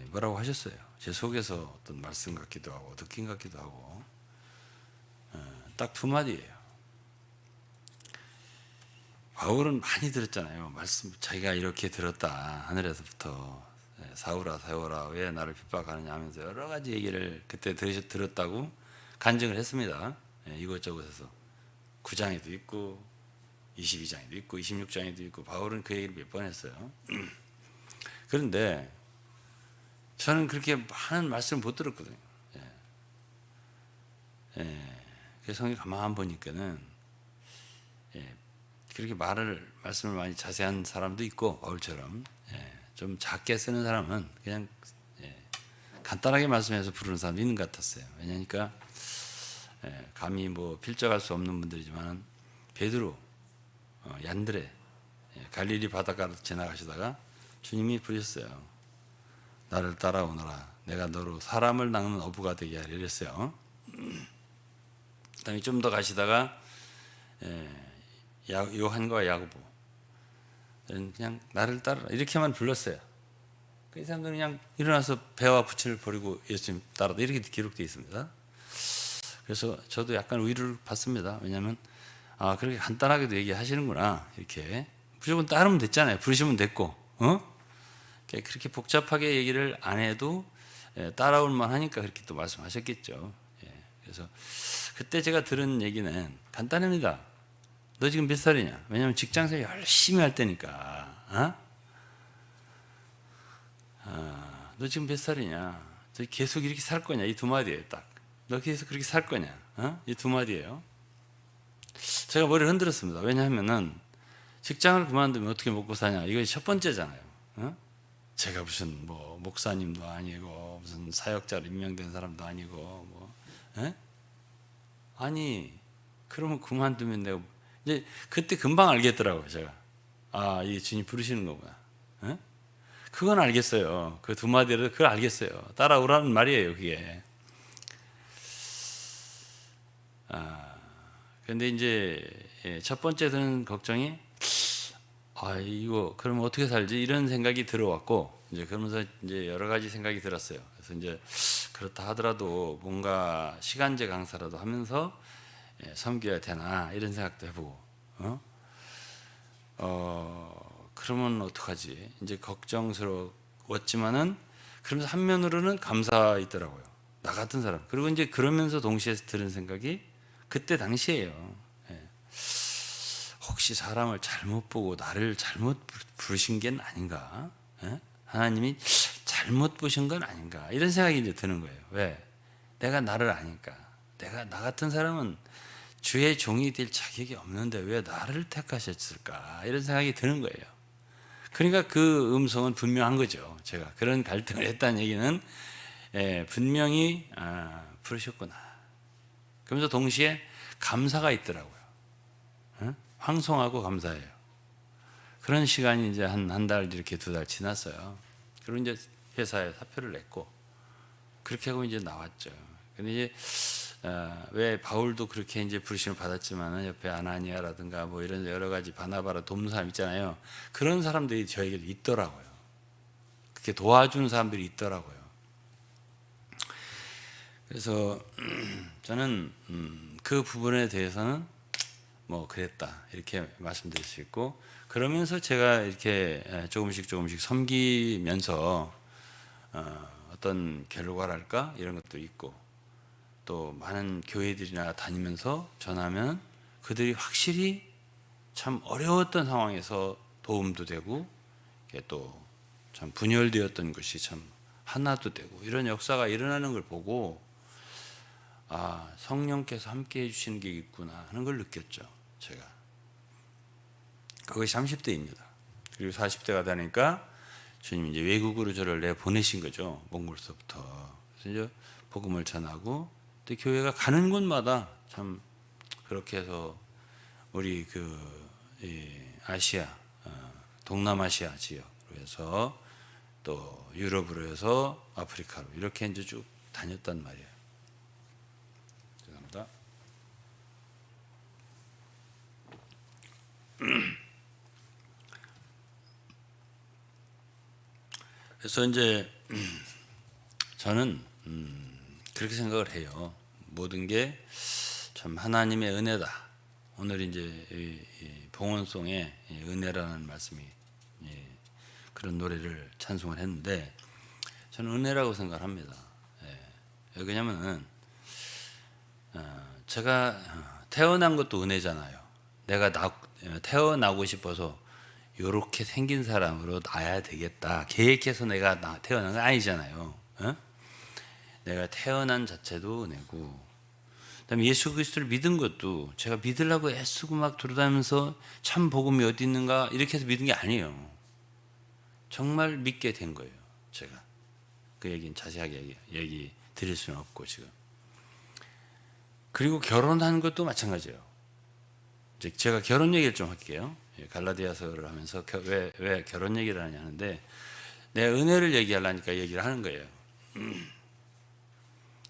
S4: 뭐라고 하셨어요. 제 속에서 어떤 말씀 같기도 하고 느낌 같기도 하고 딱 두 마디예요. 바울은 많이 들었잖아요. 말씀 자기가 이렇게 들었다 하늘에서부터 사울아 사울아 왜 나를 핍박하느냐 하면서 여러 가지 얘기를 그때 들었다고 간증을 했습니다. 이것저것에서 9장에도 있고 22장에도 있고 26장에도 있고 바울은 그 얘기를 몇 번 했어요. 그런데 저는 그렇게 많은 말씀을 못 들었거든요. 그래서 성경 가만 보니까는 그렇게 말씀을 많이 자세한 사람도 있고 바울처럼 좀 작게 쓰는 사람은 그냥 간단하게 말씀해서 부르는 사람도 있는 것 같았어요. 왜냐니까 감히 뭐 필적할 수 없는 분들이지만 베드로 얀드레 갈릴리 바닷가로 지나가시다가 주님이 부르셨어요. 나를 따라오너라. 내가 너로 사람을 낚는 어부가 되게 하리라 이랬어요. 그다음에 좀 더 가시다가 요한과 야고보 그냥 나를 따라 이렇게만 불렀어요. 그 사람들은 그냥 일어나서 배와 부채를 버리고 예수님 따라다 이렇게 기록되어 있습니다. 그래서 저도 약간 위로를 받습니다. 왜냐하면 그렇게 간단하게도 얘기하시는구나. 이렇게 무조건 따르면 됐잖아요. 부르시면 됐고, 그렇게 복잡하게 얘기를 안 해도 따라올 만하니까 그렇게 또 말씀하셨겠죠. 그래서 그때 제가 들은 얘기는 간단합니다. 너 지금 몇 살이냐? 왜냐하면 직장에서 열심히 할 때니까. 너 지금 몇 살이냐? 너 계속 이렇게 살 거냐? 이 두 마디예요, 딱. 너 계속 그렇게 살 거냐? 이 두 마디예요. 제가 머리를 흔들었습니다. 왜냐하면은 직장을 그만두면 어떻게 먹고 사냐, 이것이 첫 번째잖아요. 어? 제가 무슨 뭐 목사님도 아니고 무슨 사역자로 임명된 사람도 아니고 뭐, 에? 아니 그러면 그만두면 내가 이제 그때 금방 알겠더라고요. 제가 아, 이게 주님 부르시는 거구나. 에? 그건 알겠어요. 그 두 마디로 그걸 알겠어요. 따라오라는 말이에요, 그게. 근데 이제 첫 번째 드는 걱정이 아, 이거 그러면 어떻게 살지? 이런 생각이 들어왔고, 이제 그러면서 이제 여러 가지 생각이 들었어요. 그래서 이제 그렇다 하더라도 뭔가 시간제 강사라도 하면서 섬겨야 되나 이런 생각도 해보고, 그러면 어떡하지? 이제 걱정스러웠지만은 그러면서 한면으로는 감사 있더라고요. 나 같은 사람. 그리고 이제 그러면서 동시에 들은 생각이 그때 당시에요. 혹시 사람을 잘못 보고 나를 잘못 부르신 게 아닌가? 하나님이 잘못 보신 건 아닌가? 이런 생각이 이제 드는 거예요. 왜? 내가 나를 아니까. 내가 나 같은 사람은 주의 종이 될 자격이 없는데 왜 나를 택하셨을까? 이런 생각이 드는 거예요. 그러니까 그 음성은 분명한 거죠. 제가 그런 갈등을 했다는 얘기는 분명히 부르셨구나. 그러면서 동시에 감사가 있더라고요. 황송하고 감사해요. 그런 시간이 이제 한 달 이렇게 2달 지났어요. 그리고 이제 회사에 사표를 냈고 그렇게 하고 이제 나왔죠. 근데 이제 왜 바울도 그렇게 이제 부르심을 받았지만은 옆에 아나니아라든가 뭐 이런 여러 가지 바나바라 돕는 사람 있잖아요. 그런 사람들이 저에게 있더라고요. 그렇게 도와주는 사람들이 있더라고요. 그래서 저는 그 부분에 대해서는 뭐 그랬다 이렇게 말씀드릴 수 있고, 그러면서 제가 이렇게 조금씩 섬기면서 어떤 결과랄까 이런 것도 있고, 또 많은 교회들이나 다니면서 전하면 그들이 확실히 참 어려웠던 상황에서 도움도 되고 또 참 분열되었던 것이 참 하나도 되고 이런 역사가 일어나는 걸 보고 아, 성령께서 함께 해주시는 게 있구나 하는 걸 느꼈죠. 제가 그것이 30대입니다. 그리고 40대가 되니까 주님 이제 외국으로 저를 내보내신 거죠. 몽골서부터. 그래서 이제 복음을 전하고 또 교회가 가는 곳마다 참 그렇게 해서 우리 아시아, 동남아시아 지역으로 해서 또 유럽으로 해서 아프리카로 이렇게 이제 쭉 다녔단 말이에요. 죄송합니다. 그래서 이제 저는 그렇게 생각을 해요. 모든 게 참 하나님의 은혜다. 오늘 이제 이 봉헌송에 은혜라는 말씀이 그런 노래를 찬송을 했는데 저는 은혜라고 생각을 합니다. 왜냐하면 제가 태어난 것도 은혜잖아요. 내가 태어나고 싶어서 이렇게 생긴 사람으로 나야 되겠다 계획해서 내가 태어난 건 아니잖아요. 내가 태어난 자체도 은혜고, 그다음에 예수 그리스도를 믿은 것도 제가 믿으려고 애쓰고 막 돌아다니면서 참 복음이 어디 있는가 이렇게 해서 믿은 게 아니에요. 정말 믿게 된 거예요. 제가 그 얘기는 자세하게 얘기 드릴 수는 없고 지금. 그리고 결혼한 것도 마찬가지예요. 이제 제가 결혼 얘기를 좀 할게요. 갈라디아서를 하면서 왜 결혼 얘기를 하냐 하는데 내 은혜를 얘기하려니까 얘기를 하는 거예요.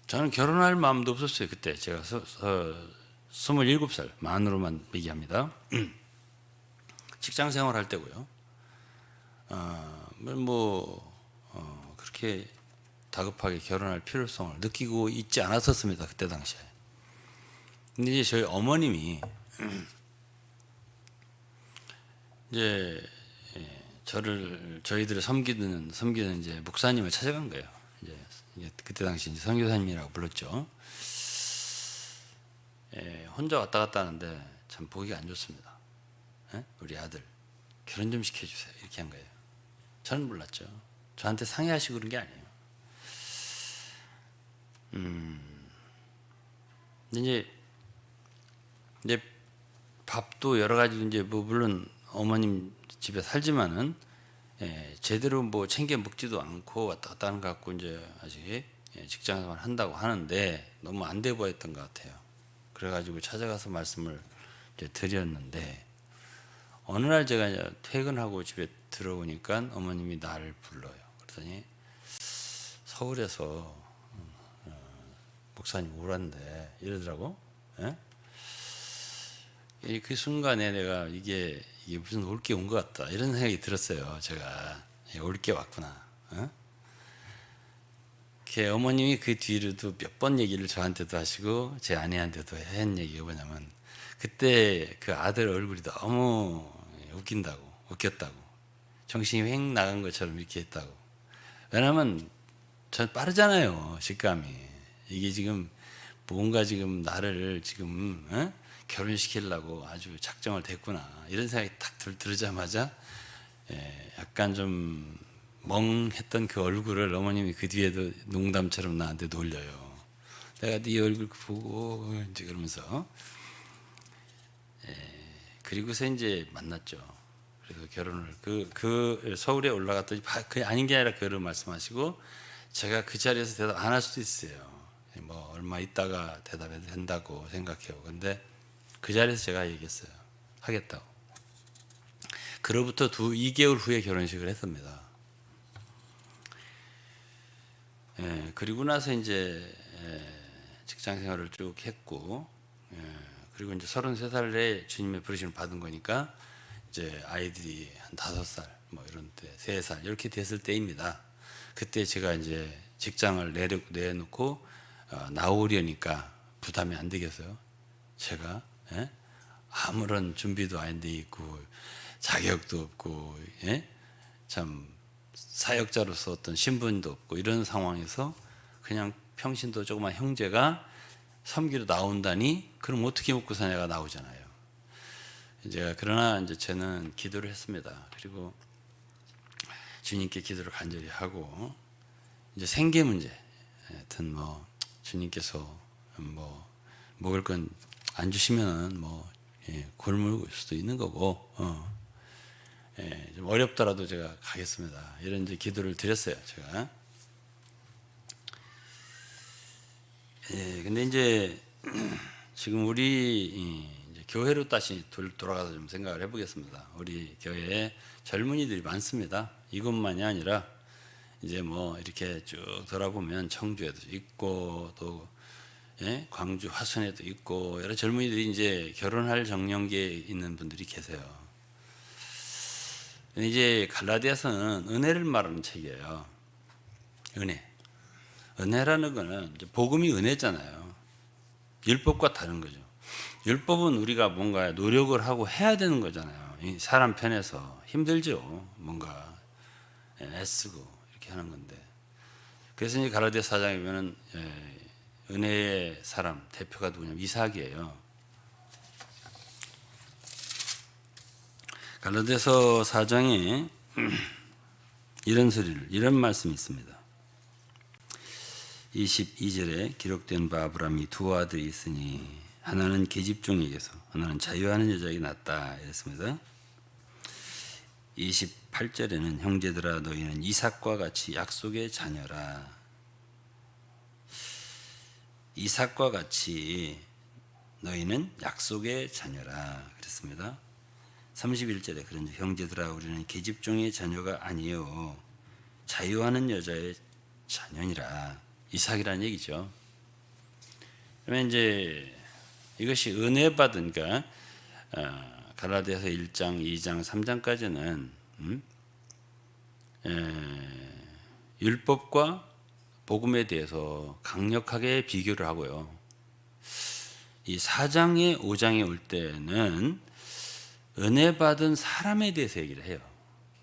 S4: 저는 결혼할 마음도 없었어요. 그때 제가 27살 만으로만 얘기합니다. 직장 생활할 때고요. 그렇게 다급하게 결혼할 필요성을 느끼고 있지 않았었습니다. 그때 당시에. 근데 이제 저희 어머님이 이제 저희들을 섬기는 이제 목사님을 찾아간 거예요. 이제 그때 당시 이제 선교사님이라고 불렀죠. 혼자 왔다 갔다 하는데 참 보기가 안 좋습니다. 우리 아들 결혼 좀 시켜주세요. 이렇게 한 거예요. 저는 몰랐죠. 저한테 상의하시고 그런 게 아니에요. 이제 밥도 여러 가지 이제 뭐 물론 어머님 집에 살지만은 제대로 뭐 챙겨 먹지도 않고 왔다 갔다 하는 것 같고 이제 아직 직장 생활 한다고 하는데 너무 안 돼 보였던 것 같아요. 그래가지고 찾아가서 말씀을 이제 드렸는데 어느 날 제가 이제 퇴근하고 집에 들어오니까 어머님이 나를 불러요. 그랬더니 서울에서 목사님 오란데 이러더라고. 예? 그 순간에 내가 이게 무슨 올 게 온 것 같다 이런 생각이 들었어요. 제가 올 게 왔구나. 어머님이 그 뒤로도 몇 번 얘기를 저한테도 하시고 제 아내한테도 한 얘기가 뭐냐면 그때 그 아들 얼굴이 너무 웃겼다고 정신이 획 나간 것처럼 이렇게 했다고. 왜냐면 전 빠르잖아요, 직감이. 이게 지금 뭔가 지금 나를 지금 결혼시키려고 아주 작정을 됐구나 이런 생각이 딱 들자마자 약간 좀 멍했던 그 얼굴을 어머님이 그 뒤에도 농담처럼 나한테 놀려요. 내가 네 얼굴 보고 이제 그러면서 그리고서 이제 만났죠. 그래서 결혼을 그 서울에 올라갔더니 그게 아닌 게 아니라 그를 말씀하시고 제가 그 자리에서 대답 안 할 수도 있어요. 뭐 얼마 있다가 대답해도 된다고 생각해요. 근데 그 자리에서 제가 얘기했어요. 하겠다고. 그로부터 2개월 후에 결혼식을 했습니다. 그리고 나서 이제 직장 생활을 쭉 했고, 그리고 이제 33살에 주님의 부르심을 받은 거니까 이제 아이들이 한 5살, 뭐 이런 때 3살 이렇게 됐을 때입니다. 그때 제가 이제 직장을 내놓고 나오려니까 부담이 안 되겠어요. 제가 아무런 준비도 안 돼 있고 자격도 없고 참 사역자로서 어떤 신분도 없고 이런 상황에서 그냥 평신도 조그만 형제가 섬기러 나온다니 그럼 어떻게 먹고 사냐가 나오잖아요. 그러나 이제 저는 기도를 했습니다. 그리고 주님께 기도를 간절히 하고 이제 생계 문제, 하여튼 뭐 주님께서 뭐 먹을 건 안 주시면은 뭐 굶을 수도 있는 거고, 좀 어렵더라도 제가 가겠습니다. 이런 이제 기도를 드렸어요, 제가. 근데 이제 지금 우리 이제 교회로 다시 돌아가서 좀 생각을 해보겠습니다. 우리 교회에 젊은이들이 많습니다. 이것만이 아니라 이제 뭐 이렇게 쭉 돌아보면 청주에도 있고 또 광주 화순에도 있고 여러 젊은이들이 이제 결혼할 정년기에 있는 분들이 계세요. 근데 이제 갈라디아서는 은혜를 말하는 책이에요. 은혜라는 거는 이제 복음이 은혜잖아요. 율법과 다른 거죠. 율법은 우리가 뭔가 노력을 하고 해야 되는 거잖아요. 사람 편에서 힘들죠. 뭔가 애쓰고 이렇게 하는 건데. 그래서 이제 갈라디아 4장에 보면은 은혜의 사람 대표가 누구냐면 이삭이에요. 갈라디아서 4장에 이런 말씀이 있습니다. 22절에 기록된 바 아브라함이 2 아들이 있으니 하나는 계집종에게서 하나는 자유하는 여자에게 낳았다 이랬습니다. 28절에는 형제들아 너희는 이삭과 같이 약속의 자녀라. 이삭과 같이 너희는 약속의 자녀라 그랬습니다. 31절에 그런즉 형제들아 우리는 계집종의 자녀가 아니요 자유하는 여자의 자녀니라. 이삭이라는 얘기죠. 그러면 이제 이것이 은혜 받으니까 갈라디아서 1장, 2장, 3장까지는 율법과 복음에 대해서 강력하게 비교를 하고요. 이 4장에 5장에 올 때는 은혜 받은 사람에 대해서 얘기를 해요.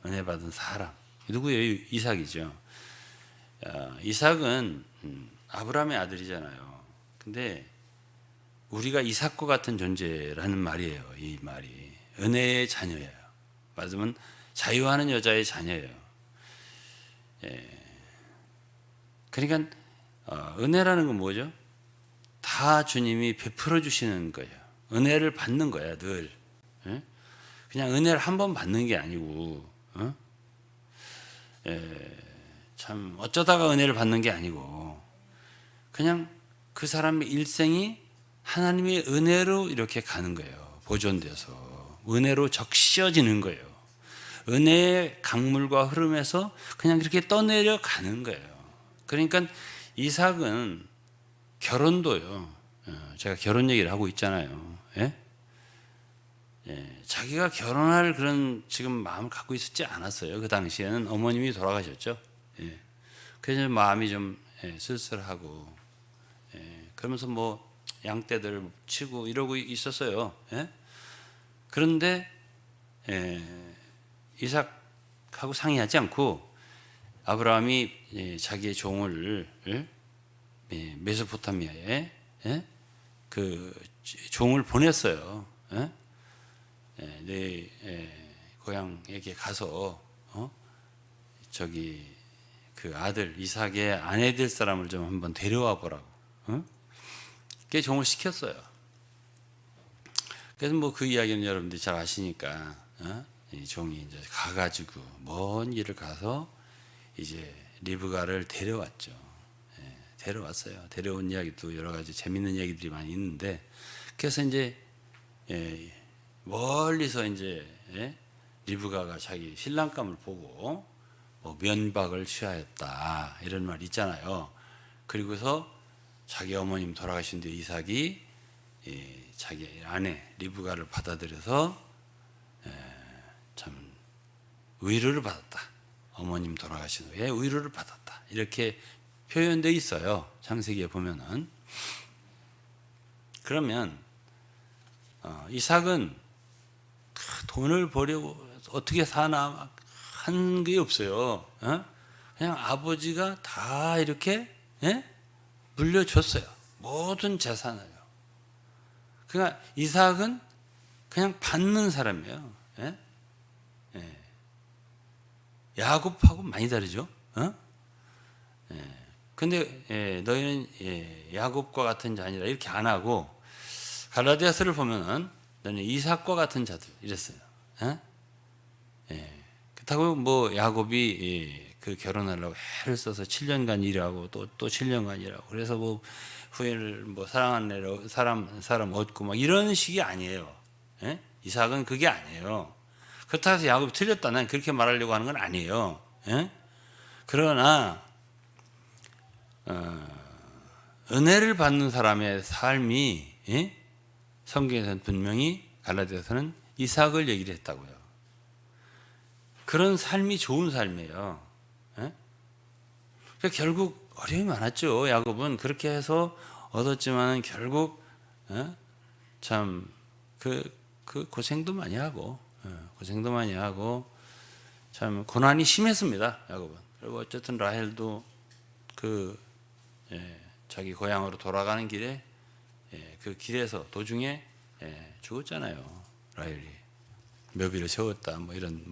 S4: 은혜 받은 사람. 누구예요? 이삭이죠. 이삭은 아브라함의 아들이잖아요. 근데 우리가 이삭과 같은 존재라는 말이에요. 이 말이 은혜의 자녀예요. 맞으면 자유하는 여자의 자녀예요. 그러니까 은혜라는 건 뭐죠? 다 주님이 베풀어 주시는 거예요. 은혜를 받는 거야 늘. 예? 그냥 은혜를 한 번 받는 게 아니고, 참 어쩌다가 은혜를 받는 게 아니고, 그냥 그 사람의 일생이 하나님의 은혜로 이렇게 가는 거예요. 보존돼서 은혜로 적셔지는 거예요. 은혜의 강물과 흐름에서 그냥 이렇게 떠내려 가는 거예요. 그러니까 이삭은 결혼도요. 제가 결혼 얘기를 하고 있잖아요. 예? 자기가 결혼할 그런 지금 마음을 갖고 있었지 않았어요. 그 당시에는 어머님이 돌아가셨죠. 그래서 마음이 좀 쓸쓸하고, 그러면서 뭐 양떼들 치고 이러고 있었어요. 그런데 이삭하고 상의하지 않고 아브라함이 자기의 종을 메소포타미아에 그 종을 보냈어요. 내 고향에게 가서 저기 그 아들 이삭의 아내 될 사람을 좀 한번 데려와 보라고. 그게 종을 시켰어요. 그래서 뭐 그 이야기는 여러분들이 잘 아시니까 이 종이 이제 가가지고 먼 길을 가서 이제 리브가를 데려왔죠. 데려왔어요. 데려온 이야기도 여러 가지 재밌는 이야기들이 많이 있는데, 그래서 이제 멀리서 이제 리브가가 자기 신랑감을 보고 뭐 면박을 취하였다 이런 말 있잖아요. 그리고서 자기 어머님 돌아가신 뒤에 이삭이 자기 아내 리브가를 받아들여서 참 위로를 받았다. 어머님 돌아가신 후에 위로를 받았다. 이렇게 표현되어 있어요. 창세기에 보면은. 그러면 이삭은 돈을 벌려고 어떻게 사나 한 게 없어요. 그냥 아버지가 다 이렇게 물려줬어요. 모든 재산을요. 그러니까 이삭은 그냥 받는 사람이에요. 야곱하고 많이 다르죠. 근데 너희는 야곱과 같은 자니라 이렇게 안 하고, 갈라디아서를 보면은 너는 이삭과 같은 자들 이랬어요. 그렇다고 뭐 야곱이 그 결혼하려고 해를 써서 7년간 일하고 또 7년간 일하고, 그래서 뭐 후회를 뭐 사랑하는 사람 얻고 막 이런 식이 아니에요. 이삭은 그게 아니에요. 그렇다고 해서 야곱이 틀렸다, 난 그렇게 말하려고 하는 건 아니에요. 그러나 은혜를 받는 사람의 삶이 성경에서는 분명히 갈라디아서는 이삭을 얘기를 했다고요. 그런 삶이 좋은 삶이에요. 그러니까 결국 어려움이 많았죠. 야곱은 그렇게 해서 얻었지만은 결국 참 그 고생도 많이 하고 참 고난이 심했습니다. 야곱은. 그리고 어쨌든 라헬도 자기 고향으로 돌아가는 길에 그 길에서 도중에 죽었잖아요. 라헬이 묘비를 세웠다 뭐 이런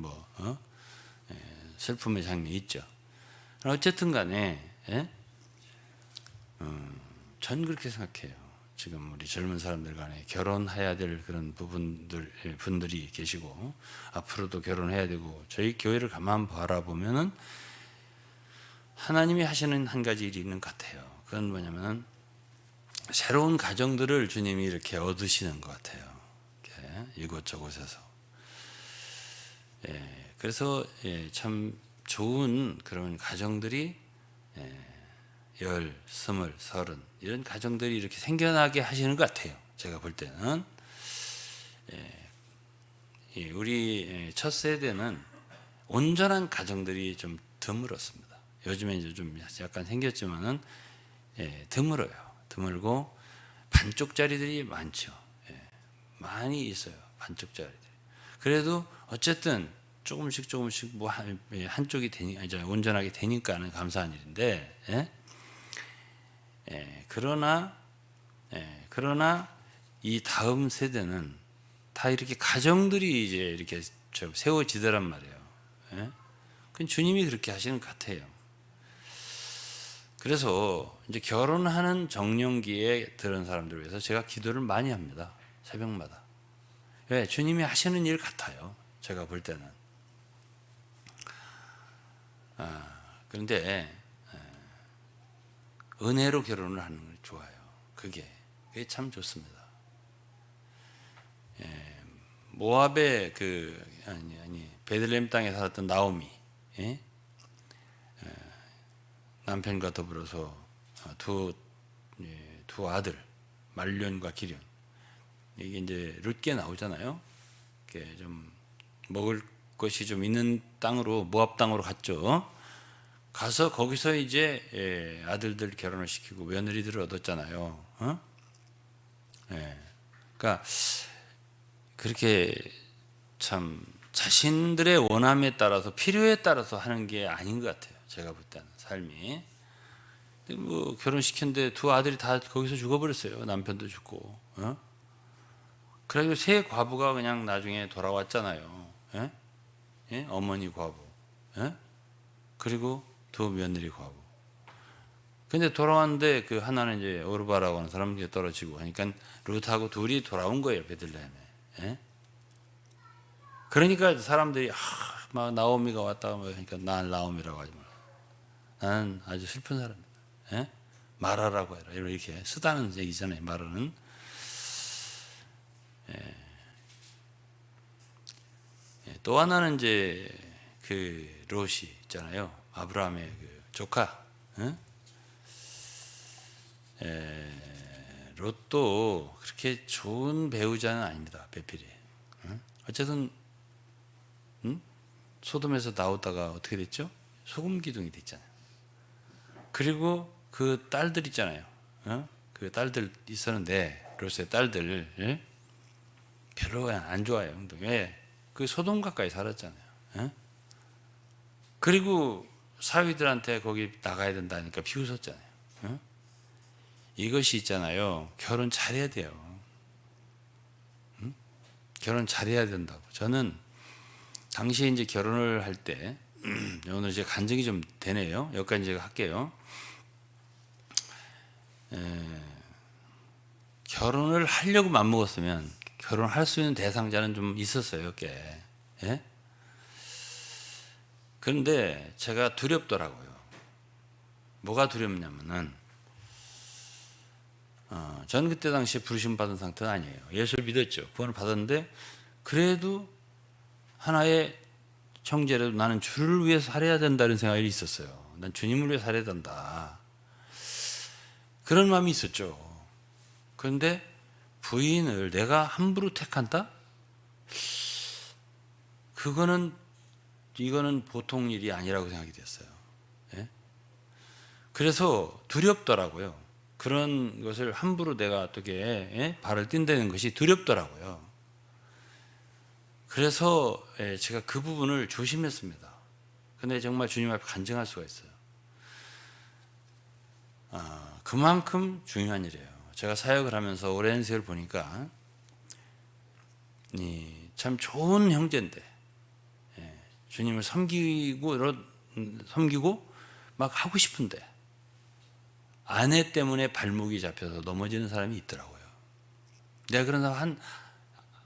S4: 슬픔의 장면이 있죠. 어쨌든 간에 전 그렇게 생각해요. 지금 우리 젊은 사람들 간에 결혼해야 될 그런 분들이 계시고 앞으로도 결혼해야 되고, 저희 교회를 가만 바라보면은 하나님이 하시는 한 가지 일이 있는 것 같아요. 그건 뭐냐면 새로운 가정들을 주님이 이렇게 얻으시는 것 같아요. 이곳저곳에서. 그래서 참 좋은 그런 가정들이 10, 20, 30 이런 가정들이 이렇게 생겨나게 하시는 것 같아요. 제가 볼 때는 우리 첫 세대는 온전한 가정들이 좀 드물었습니다. 요즘에 이제 좀 약간 생겼지만은 드물어요. 드물고 반쪽짜리들이 많죠. 많이 있어요. 반쪽짜리들. 그래도 어쨌든 조금씩 뭐 한쪽이 되니 이제 온전하게 되니까는 감사한 일인데, 그러나 이 다음 세대는 다 이렇게 가정들이 이제 이렇게 세워지더란 말이에요. 그건 주님이 그렇게 하시는 것 같아요. 그래서 이제 결혼하는 정년기에 들은 사람들을 위해서 제가 기도를 많이 합니다. 새벽마다. 왜? 주님이 하시는 일 같아요. 제가 볼 때는. 그런데 은혜로 결혼을 하는 걸 좋아요. 그게 참 좋습니다. 모압의 베들레헴 땅에 살았던 나오미, 남편과 더불어서 두 아들 말련과 기련, 이게 이제 룻기에 나오잖아요. 이렇게 좀 먹을 것이 좀 있는 땅으로, 모압 땅으로 갔죠. 가서 거기서 이제 아들들 결혼을 시키고 며느리들을 얻었잖아요. 그러니까 그렇게 참 자신들의 원함에 따라서, 필요에 따라서 하는 게 아닌 것 같아요. 제가 볼 때는 삶이. 뭐 결혼시켰는데 두 아들이 다 거기서 죽어버렸어요. 남편도 죽고. 그래가지고 세 과부가 그냥 나중에 돌아왔잖아요. 어머니 과부, 그리고 두 며느리 과부. 근데 돌아왔는데 그 하나는 이제 오르바라고 하는 사람에게 떨어지고 하니까 룻하고 둘이 돌아온 거예요, 베들레헴에. 그러니까 사람들이 막 나오미가 왔다 하니까 난 나오미라고 하지 마. 나는 아주 슬픈 사람이다. 마라라고 해라. 이렇게 쓰다는 얘기잖아요. 마라는. 또 하나는 이제 그 롯이 있잖아요. 아브라함의 그 조카. 롯도 그렇게 좋은 배우자는 아닙니다. 배필이. 어쨌든 소돔에서 나오다가 어떻게 됐죠? 소금 기둥이 됐잖아요. 그리고 그 딸들 있잖아요. 그 딸들 있었는데 롯의 딸들 별로 안 좋아요. 왜? 그 소돔 가까이 살았잖아요. 그리고 사위들한테 거기 나가야 된다니까 비웃었잖아요. 이것이 있잖아요. 결혼 잘해야 돼요. 결혼 잘해야 된다고. 저는 당시에 이제 결혼을 할 때 오늘 이제 간증이 좀 되네요. 여기까지 제가 할게요. 결혼을 하려고 맘먹었으면 결혼할 수 있는 대상자는 좀 있었어요, 꽤. 그런데 제가 두렵더라고요. 뭐가 두렵냐면은, 저는 그때 당시에 부르심 받은 상태는 아니에요. 예수를 믿었죠. 구원을 받았는데, 그래도 하나의 형제라도 나는 주를 위해서 살아야 된다는 생각이 있었어요. 난 주님을 위해 살아야 된다. 그런 마음이 있었죠. 그런데 부인을 내가 함부로 택한다? 이거는 보통 일이 아니라고 생각이 됐어요. 그래서 두렵더라고요. 그런 것을 함부로 내가 어떻게 발을 띈다는 것이 두렵더라고요. 그래서 제가 그 부분을 조심했습니다. 근데 정말 주님 앞에 간증할 수가 있어요. 그만큼 중요한 일이에요. 제가 사역을 하면서 오랜 세월 보니까 참 좋은 형제인데 주님을 섬기고 막 하고 싶은데 아내 때문에 발목이 잡혀서 넘어지는 사람이 있더라고요. 내가 그런 사람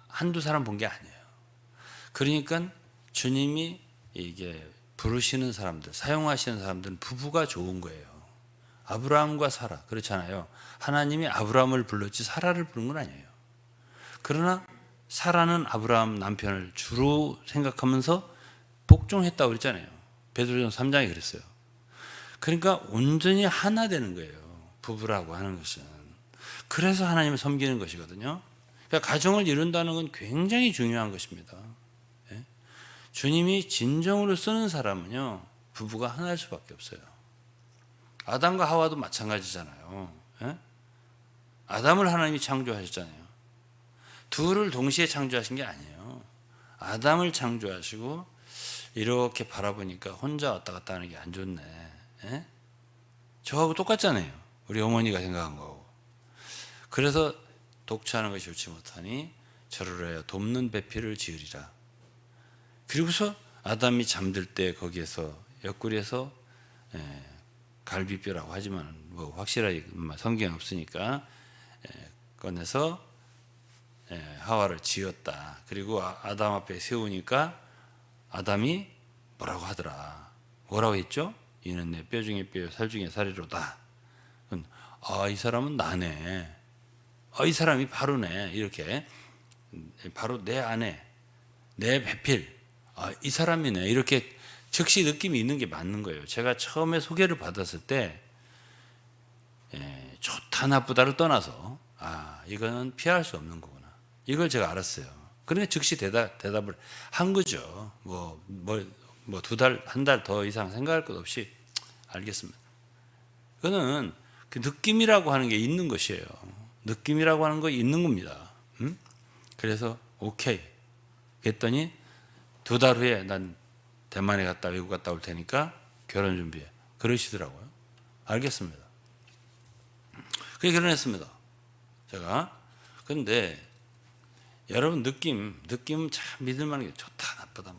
S4: 한두 사람 본 게 아니에요. 그러니까 주님이 이게 부르시는 사람들, 사용하시는 사람들은 부부가 좋은 거예요. 아브라함과 사라, 그렇잖아요. 하나님이 아브라함을 불렀지 사라를 부른 건 아니에요. 그러나 사라는 아브라함 남편을 주로 생각하면서 복종했다고 그랬잖아요. 베드로전서 3장에 그랬어요. 그러니까 온전히 하나 되는 거예요. 부부라고 하는 것은. 그래서 하나님을 섬기는 것이거든요. 그러니까 가정을 이룬다는 건 굉장히 중요한 것입니다. 주님이 진정으로 쓰는 사람은요, 부부가 하나일 수밖에 없어요. 아담과 하와도 마찬가지잖아요. 아담을 하나님이 창조하셨잖아요. 둘을 동시에 창조하신 게 아니에요. 아담을 창조하시고 이렇게 바라보니까 혼자 왔다 갔다 하는 게 안 좋네. 저하고 똑같잖아요. 우리 어머니가 생각한 거고. 그래서 독처하는 것이 좋지 못하니 저를 하여 돕는 배필을 지으리라. 그리고서 아담이 잠들 때 거기에서 옆구리에서 갈비뼈라고 하지만 뭐 확실하게 성경에 없으니까 꺼내서 하와를 지었다. 그리고 아담 앞에 세우니까 아담이 뭐라고 하더라. 뭐라고 했죠? 이는 내 뼈 중에 뼈, 살 중에 살이로다. 이 사람은 나네. 이 사람이 바로네. 이렇게 바로 내 아내, 내 배필. 이 사람이네. 이렇게 즉시 느낌이 있는 게 맞는 거예요. 제가 처음에 소개를 받았을 때 좋다 나쁘다를 떠나서 이거는 피할 수 없는 거구나. 이걸 제가 알았어요. 그러니까 즉시 대답을 한 거죠. 뭐 2달, 1달 더 이상 생각할 것 없이 알겠습니다. 그거는 그 느낌이라고 하는 게 있는 것이에요. 느낌이라고 하는 거 있는 겁니다. 그래서 오케이. 그랬더니 2달 후에 난 대만에 갔다 외국 갔다 올 테니까 결혼 준비해. 그러시더라고요. 알겠습니다. 그렇게 결혼했습니다. 제가. 그런데 여러분 느낌은 참 믿을 만한 게 좋다 나쁘다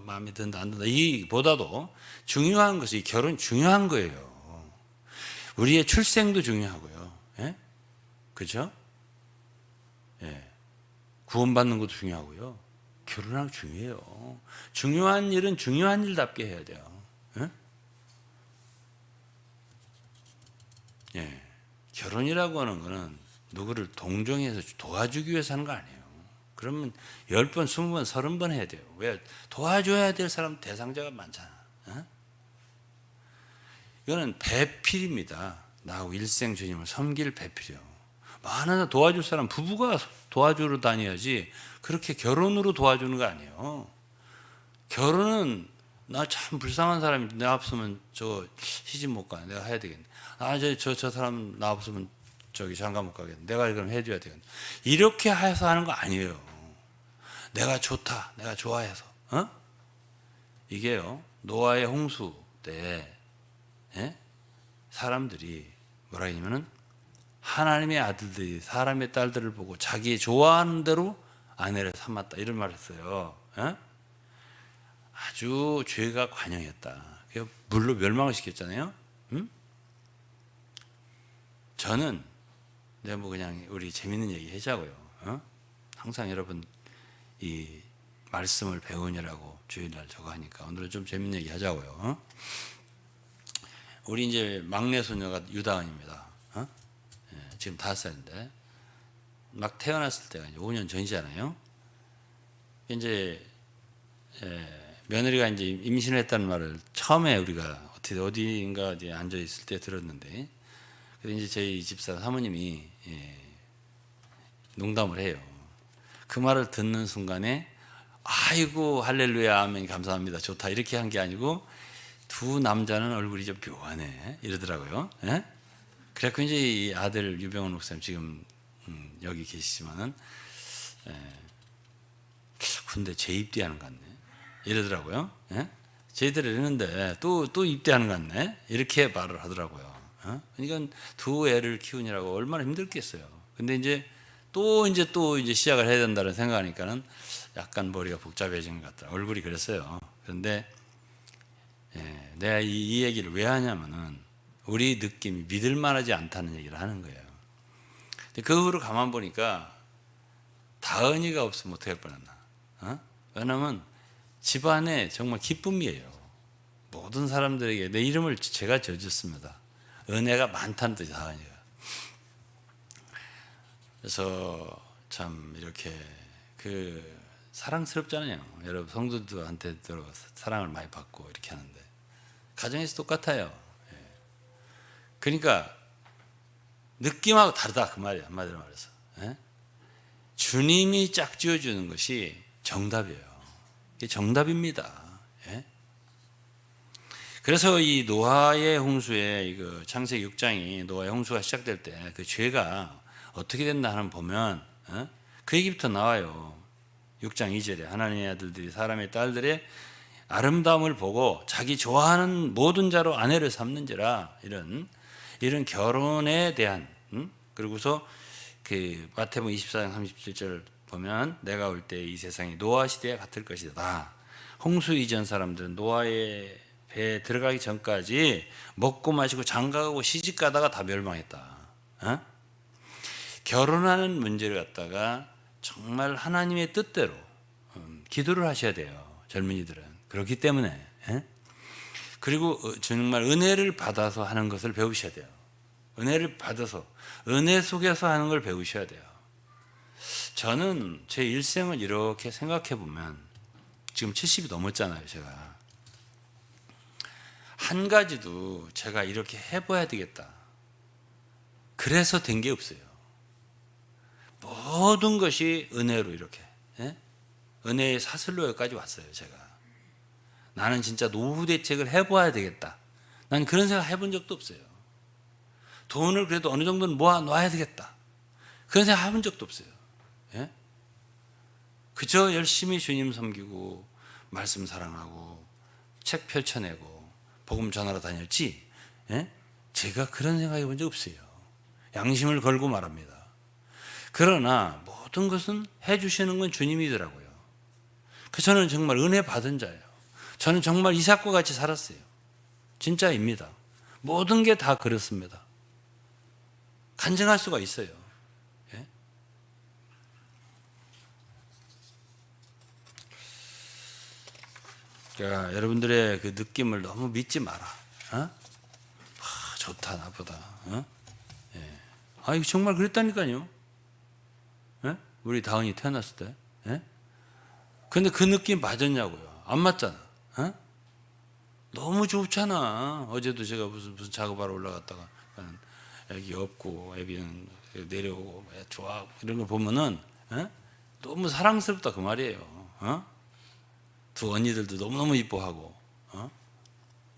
S4: 마음에 든다 안 든다 이보다도 중요한 것이 이 결혼이 중요한 거예요. 우리의 출생도 중요하고요. 예? 그렇죠? 예. 구원받는 것도 중요하고요. 결혼하는 거 중요해요. 중요한 일은 중요한 일답게 해야 돼요. 예? 예. 결혼이라고 하는 거는 누구를 동정해서 도와주기 위해서 하는 거 아니에요. 그러면 10번, 20번, 30번 해야 돼요. 왜? 도와줘야 될 사람 대상자가 많잖아. 어? 이거는 배필입니다. 나하고 일생 주님을 섬길 배필이요. 많은 도와줄 사람 부부가 도와주러 다녀야지 그렇게 결혼으로 도와주는 거 아니에요. 결혼은 나 참 불쌍한 사람이 내 없으면 저 시집 못 가. 내가 해야 되겠네. 저 사람 나 없으면 저기 장가 못 가겠네. 내가 그럼 해줘야 되겠네. 이렇게 해서 하는 거 아니에요. 내가 좋다. 내가 좋아해서. 이게요. 노아의 홍수 때 사람들이 뭐라 했냐면은 하나님의 아들들이 사람의 딸들을 보고 자기 좋아하는 대로 아내를 삼았다. 이런 말을 했어요. 아주 죄가 관영했다. 물로 멸망을 시켰잖아요. 저는 뭐 그냥 우리 재밌는 얘기 하자고요. 항상 여러분 이 말씀을 배우느라고 주일날 저거 하니까 오늘은 좀 재밌는 얘기 하자고요. 우리 이제 막내 소녀가 유다은입니다. 지금 5살인데 막 태어났을 때가 이제 5년 전이잖아요. 이제 며느리가 이제 임신을 했다는 말을 처음에 우리가 어디인가 어디 앉아 있을 때 들었는데, 그래서 이제 저희 집사 사모님이 농담을 해요. 그 말을 듣는 순간에 아이고 할렐루야 아멘 감사합니다 좋다 이렇게 한 게 아니고 두 남자는 얼굴이 좀 묘하네 이러더라고요. 그래서 이제 이 아들 유병훈 목사님 지금 여기 계시지만은 군대 재입대하는 것 같네 이러더라고요. 제대로 했는데 또 입대하는 것 같네 이렇게 말을 하더라고요. 그러니까 두 애를 키우느라고 얼마나 힘들겠어요. 근데 이제 또 시작을 해야 된다는 생각하니까는 약간 머리가 복잡해진 것 같다. 얼굴이 그랬어요. 그런데 내가 이 얘기를 왜 하냐면은 우리 느낌이 믿을 만하지 않다는 얘기를 하는 거예요. 근데 그 후로 가만 보니까 다은이가 없으면 어떻게 할 뻔했나? 왜냐면 집안에 정말 기쁨이에요. 모든 사람들에게 내 이름을 제가 지어줬습니다. 은혜가 많다는 뜻이 다은이가. 그래서 참 이렇게 사랑스럽잖아요. 여러분 성도들한테 들어가서 사랑을 많이 받고 이렇게 하는데 가정에서 똑같아요. 그러니까 느낌하고 다르다 그 말이에요. 한마디로 말해서 주님이 짝 지어주는 것이 정답이에요. 이게 정답입니다. 그래서 이 노아의 홍수에 이거 창세기 6장이 노아의 홍수가 시작될 때 그 죄가 어떻게 된다 하는 보면 그 얘기부터 나와요. 6장 2절에 하나님의 아들들이 사람의 딸들의 아름다움을 보고 자기 좋아하는 모든 자로 아내를 삼는지라 이런 결혼에 대한 그리고서 그 마태복음 24장 37절 보면 내가 올 때 이 세상이 노아 시대와 같을 것이다. 홍수 이전 사람들은 노아의 배에 들어가기 전까지 먹고 마시고 장가가고 시집가다가 다 멸망했다. 결혼하는 문제를 갖다가 정말 하나님의 뜻대로 기도를 하셔야 돼요. 젊은이들은. 그렇기 때문에 그리고 정말 은혜를 받아서 하는 것을 배우셔야 돼요. 은혜를 받아서 은혜 속에서 하는 걸 배우셔야 돼요. 저는 제 일생을 이렇게 생각해 보면 지금 70이 넘었잖아요. 제가 한 가지도 제가 이렇게 해봐야 되겠다 그래서 된 게 없어요. 모든 것이 은혜로 이렇게 은혜의 사슬로까지 왔어요. 제가 나는 진짜 노후 대책을 해봐야 되겠다. 난 그런 생각 해본 적도 없어요. 돈을 그래도 어느 정도는 모아 놔야 되겠다. 그런 생각 해본 적도 없어요. 그저 열심히 주님 섬기고 말씀 사랑하고 책 펼쳐내고 복음 전하러 다녔지 제가 그런 생각 해본 적 없어요. 양심을 걸고 말합니다. 그러나 모든 것은 해주시는 건 주님이더라고요. 저는 정말 은혜 받은 자예요. 저는 정말 이삭과 같이 살았어요. 진짜입니다. 모든 게 다 그렇습니다. 간증할 수가 있어요. 그러니까 여러분들의 그 느낌을 너무 믿지 마라. 좋다 나보다. 이거 정말 그랬다니까요. 우리 다은이 태어났을 때. 근데 그 느낌 맞았냐고요. 안 맞잖아. 너무 좋잖아. 어제도 제가 무슨 작업하러 올라갔다가 애기 없고 애기는 내려오고 좋아하고 이런 거 보면은 너무 사랑스럽다 그 말이에요. 두 언니들도 너무너무 이뻐하고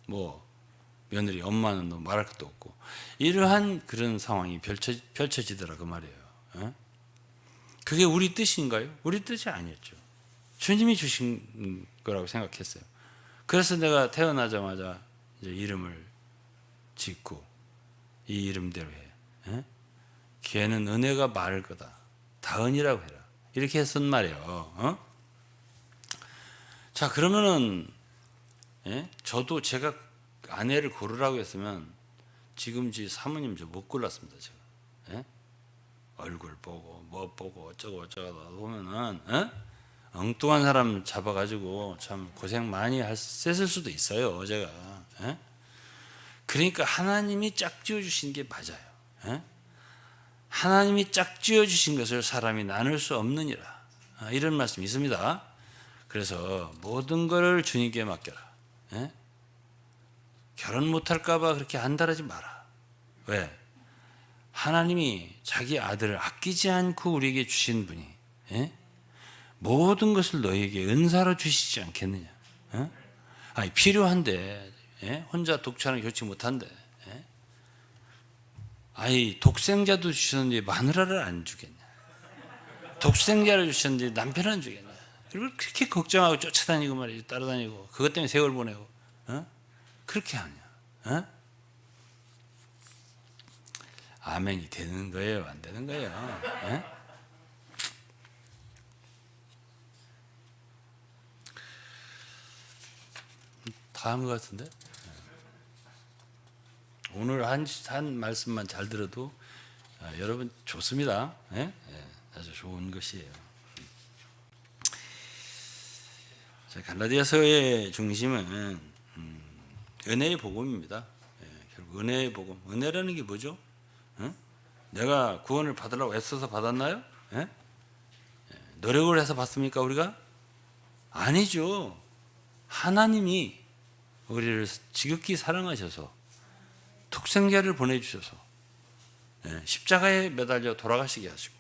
S4: 뭐 며느리 엄마는 뭐 말할 것도 없고 이러한 그런 상황이 펼쳐지더라 그 말이에요. 그게 우리 뜻인가요? 우리 뜻이 아니었죠. 주님이 주신 거라고 생각했어요. 그래서 내가 태어나자마자 이제 이름을 짓고 이 이름대로 해. 걔는 은혜가 많을 거다. 다은이라고 해라. 이렇게 했단 말이에요. 자 그러면은 저도 제가 아내를 고르라고 했으면 지금 사모님 저 못 골랐습니다. 제가 얼굴 보고 뭐 보고 어쩌고 보면은 엉뚱한 사람 잡아가지고 참 고생 많이 했을 수도 있어요. 제가 그러니까 하나님이 짝지어 주신 게 맞아요. 하나님이 짝지어 주신 것을 사람이 나눌 수 없느니라. 이런 말씀이 있습니다. 그래서 모든 것을 주님께 맡겨라. 결혼 못할까 봐 그렇게 안달하지 마라. 왜? 하나님이 자기 아들을 아끼지 않고 우리에게 주신 분이 모든 것을 너희에게 은사로 주시지 않겠느냐. 필요한데 혼자 독차는 겪지 못한데 독생자도 주셨는데 마누라를 안 주겠냐. 독생자를 주셨는데 남편을 안 주겠냐. 그리고 그렇게 걱정하고 쫓아다니고 말이지 따라다니고 그것 때문에 세월 보내고 그렇게 하냐. 아멘이 되는 거예요? 안 되는 거예요? 다 한 것 같은데? 오늘 한 말씀만 잘 들어도 여러분 좋습니다. 아주 좋은 것이에요. 갈라디아서의 중심은 은혜의 복음입니다. 결국 은혜의 복음. 은혜라는 게 뭐죠? 내가 구원을 받으려고 애써서 받았나요? 노력을 해서 받습니까 우리가? 아니죠. 하나님이 우리를 지극히 사랑하셔서 독생자를 보내주셔서 십자가에 매달려 돌아가시게 하시고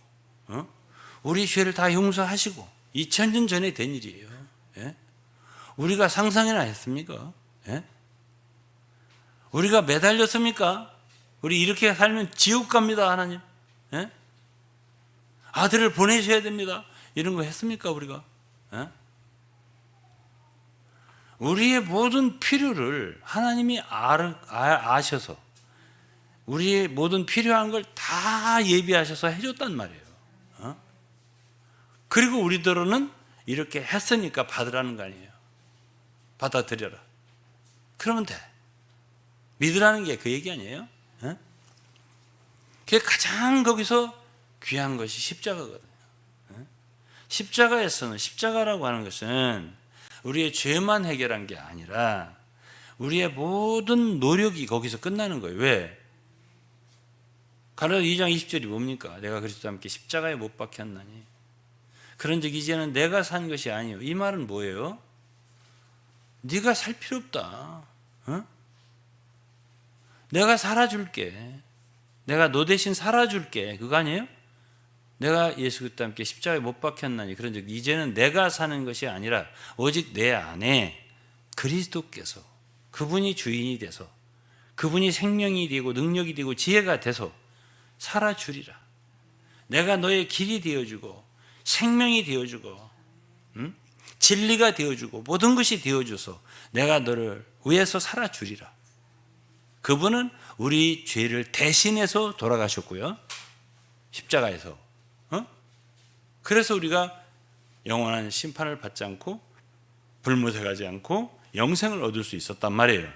S4: 우리 죄를 다 용서하시고 2000년 전에 된 일이에요. 우리가 상상이나 했습니까? 우리가 매달렸습니까? 우리 이렇게 살면 지옥 갑니다 하나님. 아들을 보내셔야 됩니다. 이런 거 했습니까 우리가? 우리의 모든 필요를 하나님이 아셔서 우리의 모든 필요한 걸 다 예비하셔서 해줬단 말이에요. 그리고 우리들은 이렇게 했으니까 받으라는 거 아니에요. 받아들여라. 그러면 돼. 믿으라는 게 그 얘기 아니에요? 그게 가장 거기서 귀한 것이 십자가거든요. 십자가에서는 십자가라고 하는 것은 우리의 죄만 해결한 게 아니라 우리의 모든 노력이 거기서 끝나는 거예요. 왜? 갈라디아 2장 20절이 뭡니까? 내가 그리스도와 함께 십자가에 못 박혔나니. 그런즉 이제는 내가 산 것이 아니요. 이 말은 뭐예요? 네가 살 필요 없다. 어? 내가 살아줄게. 내가 너 대신 살아줄게. 그거 아니에요? 내가 예수 그리스도와 함께 십자가에 못 박혔나니. 그런즉 이제는 내가 사는 것이 아니라 오직 내 안에 그리스도께서, 그분이 주인이 돼서, 그분이 생명이 되고 능력이 되고 지혜가 돼서 살아주리라. 내가 너의 길이 되어주고 생명이 되어주고 진리가 되어주고 모든 것이 되어줘서 내가 너를 위해서 살아주리라. 그분은 우리 죄를 대신해서 돌아가셨고요. 십자가에서. 그래서 우리가 영원한 심판을 받지 않고 불못에 가지 않고 영생을 얻을 수 있었단 말이에요.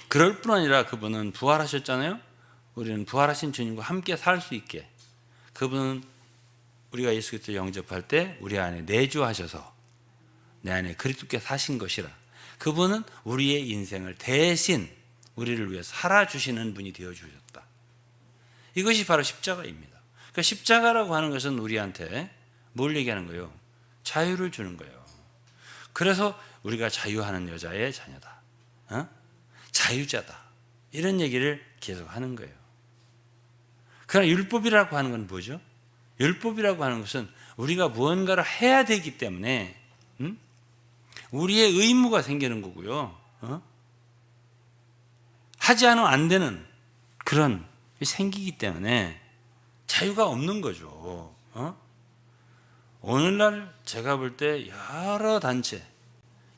S4: 그럴 뿐 아니라 그분은 부활하셨잖아요. 우리는 부활하신 주님과 함께 살 수 있게 그분은 우리가 예수 그리스도를 영접할 때 우리 안에 내주하셔서 내 안에 그리스도께 사신 것이라. 그분은 우리의 인생을 대신 우리를 위해 살아주시는 분이 되어주셨다. 이것이 바로 십자가입니다. 그러니까 십자가라고 하는 것은 우리한테 뭘 얘기하는 거예요? 자유를 주는 거예요. 그래서 우리가 자유하는 여자의 자녀다. 자유자다. 이런 얘기를 계속 하는 거예요. 그러나 율법이라고 하는 건 뭐죠? 율법이라고 하는 것은 우리가 무언가를 해야 되기 때문에 우리의 의무가 생기는 거고요. 하지 않으면 안 되는 그런 생기기 때문에 자유가 없는 거죠. 오늘날 제가 볼 때 여러 단체,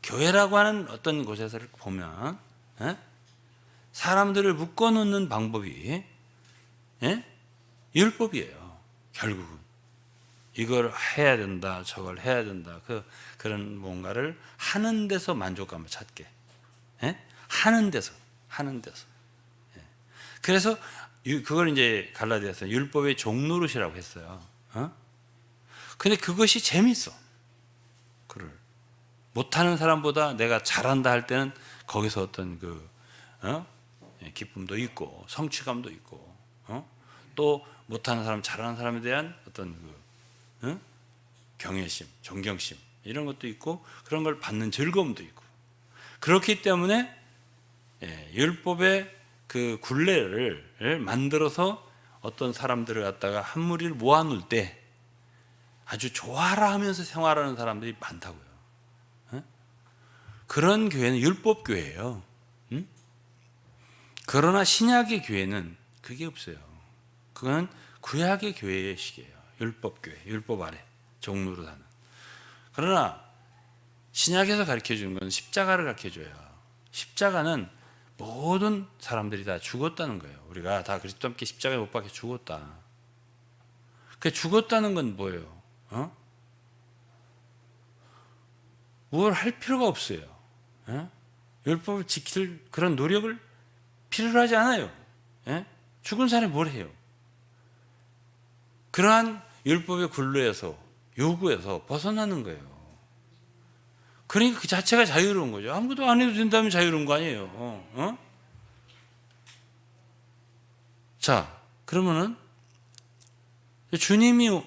S4: 교회라고 하는 어떤 곳에서 보면 사람들을 묶어놓는 방법이 율법이에요. 결국은 이걸 해야 된다, 저걸 해야 된다. 그런 뭔가를 하는 데서 만족감을 찾게. 하는 데서. 그래서 그걸 이제 갈라디아서 율법의 종노릇이라고 했어요. 근데 그것이 재밌어. 그를 못하는 사람보다 내가 잘한다 할 때는 거기서 어떤 기쁨도 있고 성취감도 있고 또 못하는 사람, 잘하는 사람에 대한 어떤 경외심, 존경심 이런 것도 있고 그런 걸 받는 즐거움도 있고 그렇기 때문에 율법의 그 굴레를 만들어서 어떤 사람들을 갖다가 한 무리를 모아놓을 때 아주 좋아라 하면서 생활하는 사람들이 많다고요. 그런 교회는 율법 교회예요. 그러나 신약의 교회는 그게 없어요. 그건 구약의 교회의 식이에요. 율법 교회, 율법 아래 종로로 사는. 그러나 신약에서 가르쳐 주는 건 십자가를 가르쳐 줘요. 십자가는 모든 사람들이 다 죽었다는 거예요. 우리가 다 그리스도와 함께 십자가에 못 박혀 죽었다. 그 죽었다는 건 뭐예요? 뭘 할 필요가 없어요. 율법을 지킬 그런 노력을 필요로 하지 않아요. 죽은 사람이 뭘 해요? 그러한 율법의 굴레에서 요구에서 벗어나는 거예요. 그러니까 그 자체가 자유로운 거죠. 아무것도 안 해도 된다면 자유로운 거 아니에요. 자, 그러면은 주님이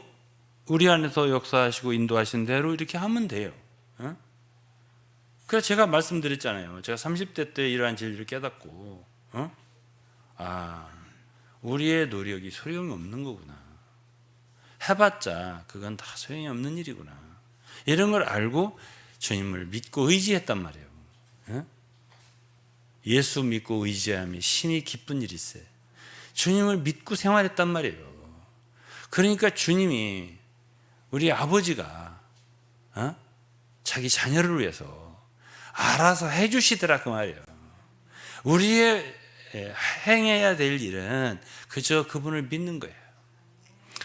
S4: 우리 안에서 역사하시고 인도하신 대로 이렇게 하면 돼요. 그래서 제가 말씀드렸잖아요. 제가 30대 때 이러한 진리를 깨닫고 우리의 노력이 소용이 없는 거구나. 해봤자 그건 다 소용이 없는 일이구나. 이런 걸 알고 주님을 믿고 의지했단 말이에요. 예수 믿고 의지함이 신이 기쁜 일이세. 주님을 믿고 생활했단 말이에요. 그러니까 주님이 우리 아버지가 자기 자녀를 위해서 알아서 해주시더라 그 말이에요. 우리의 행해야 될 일은 그저 그분을 믿는 거예요.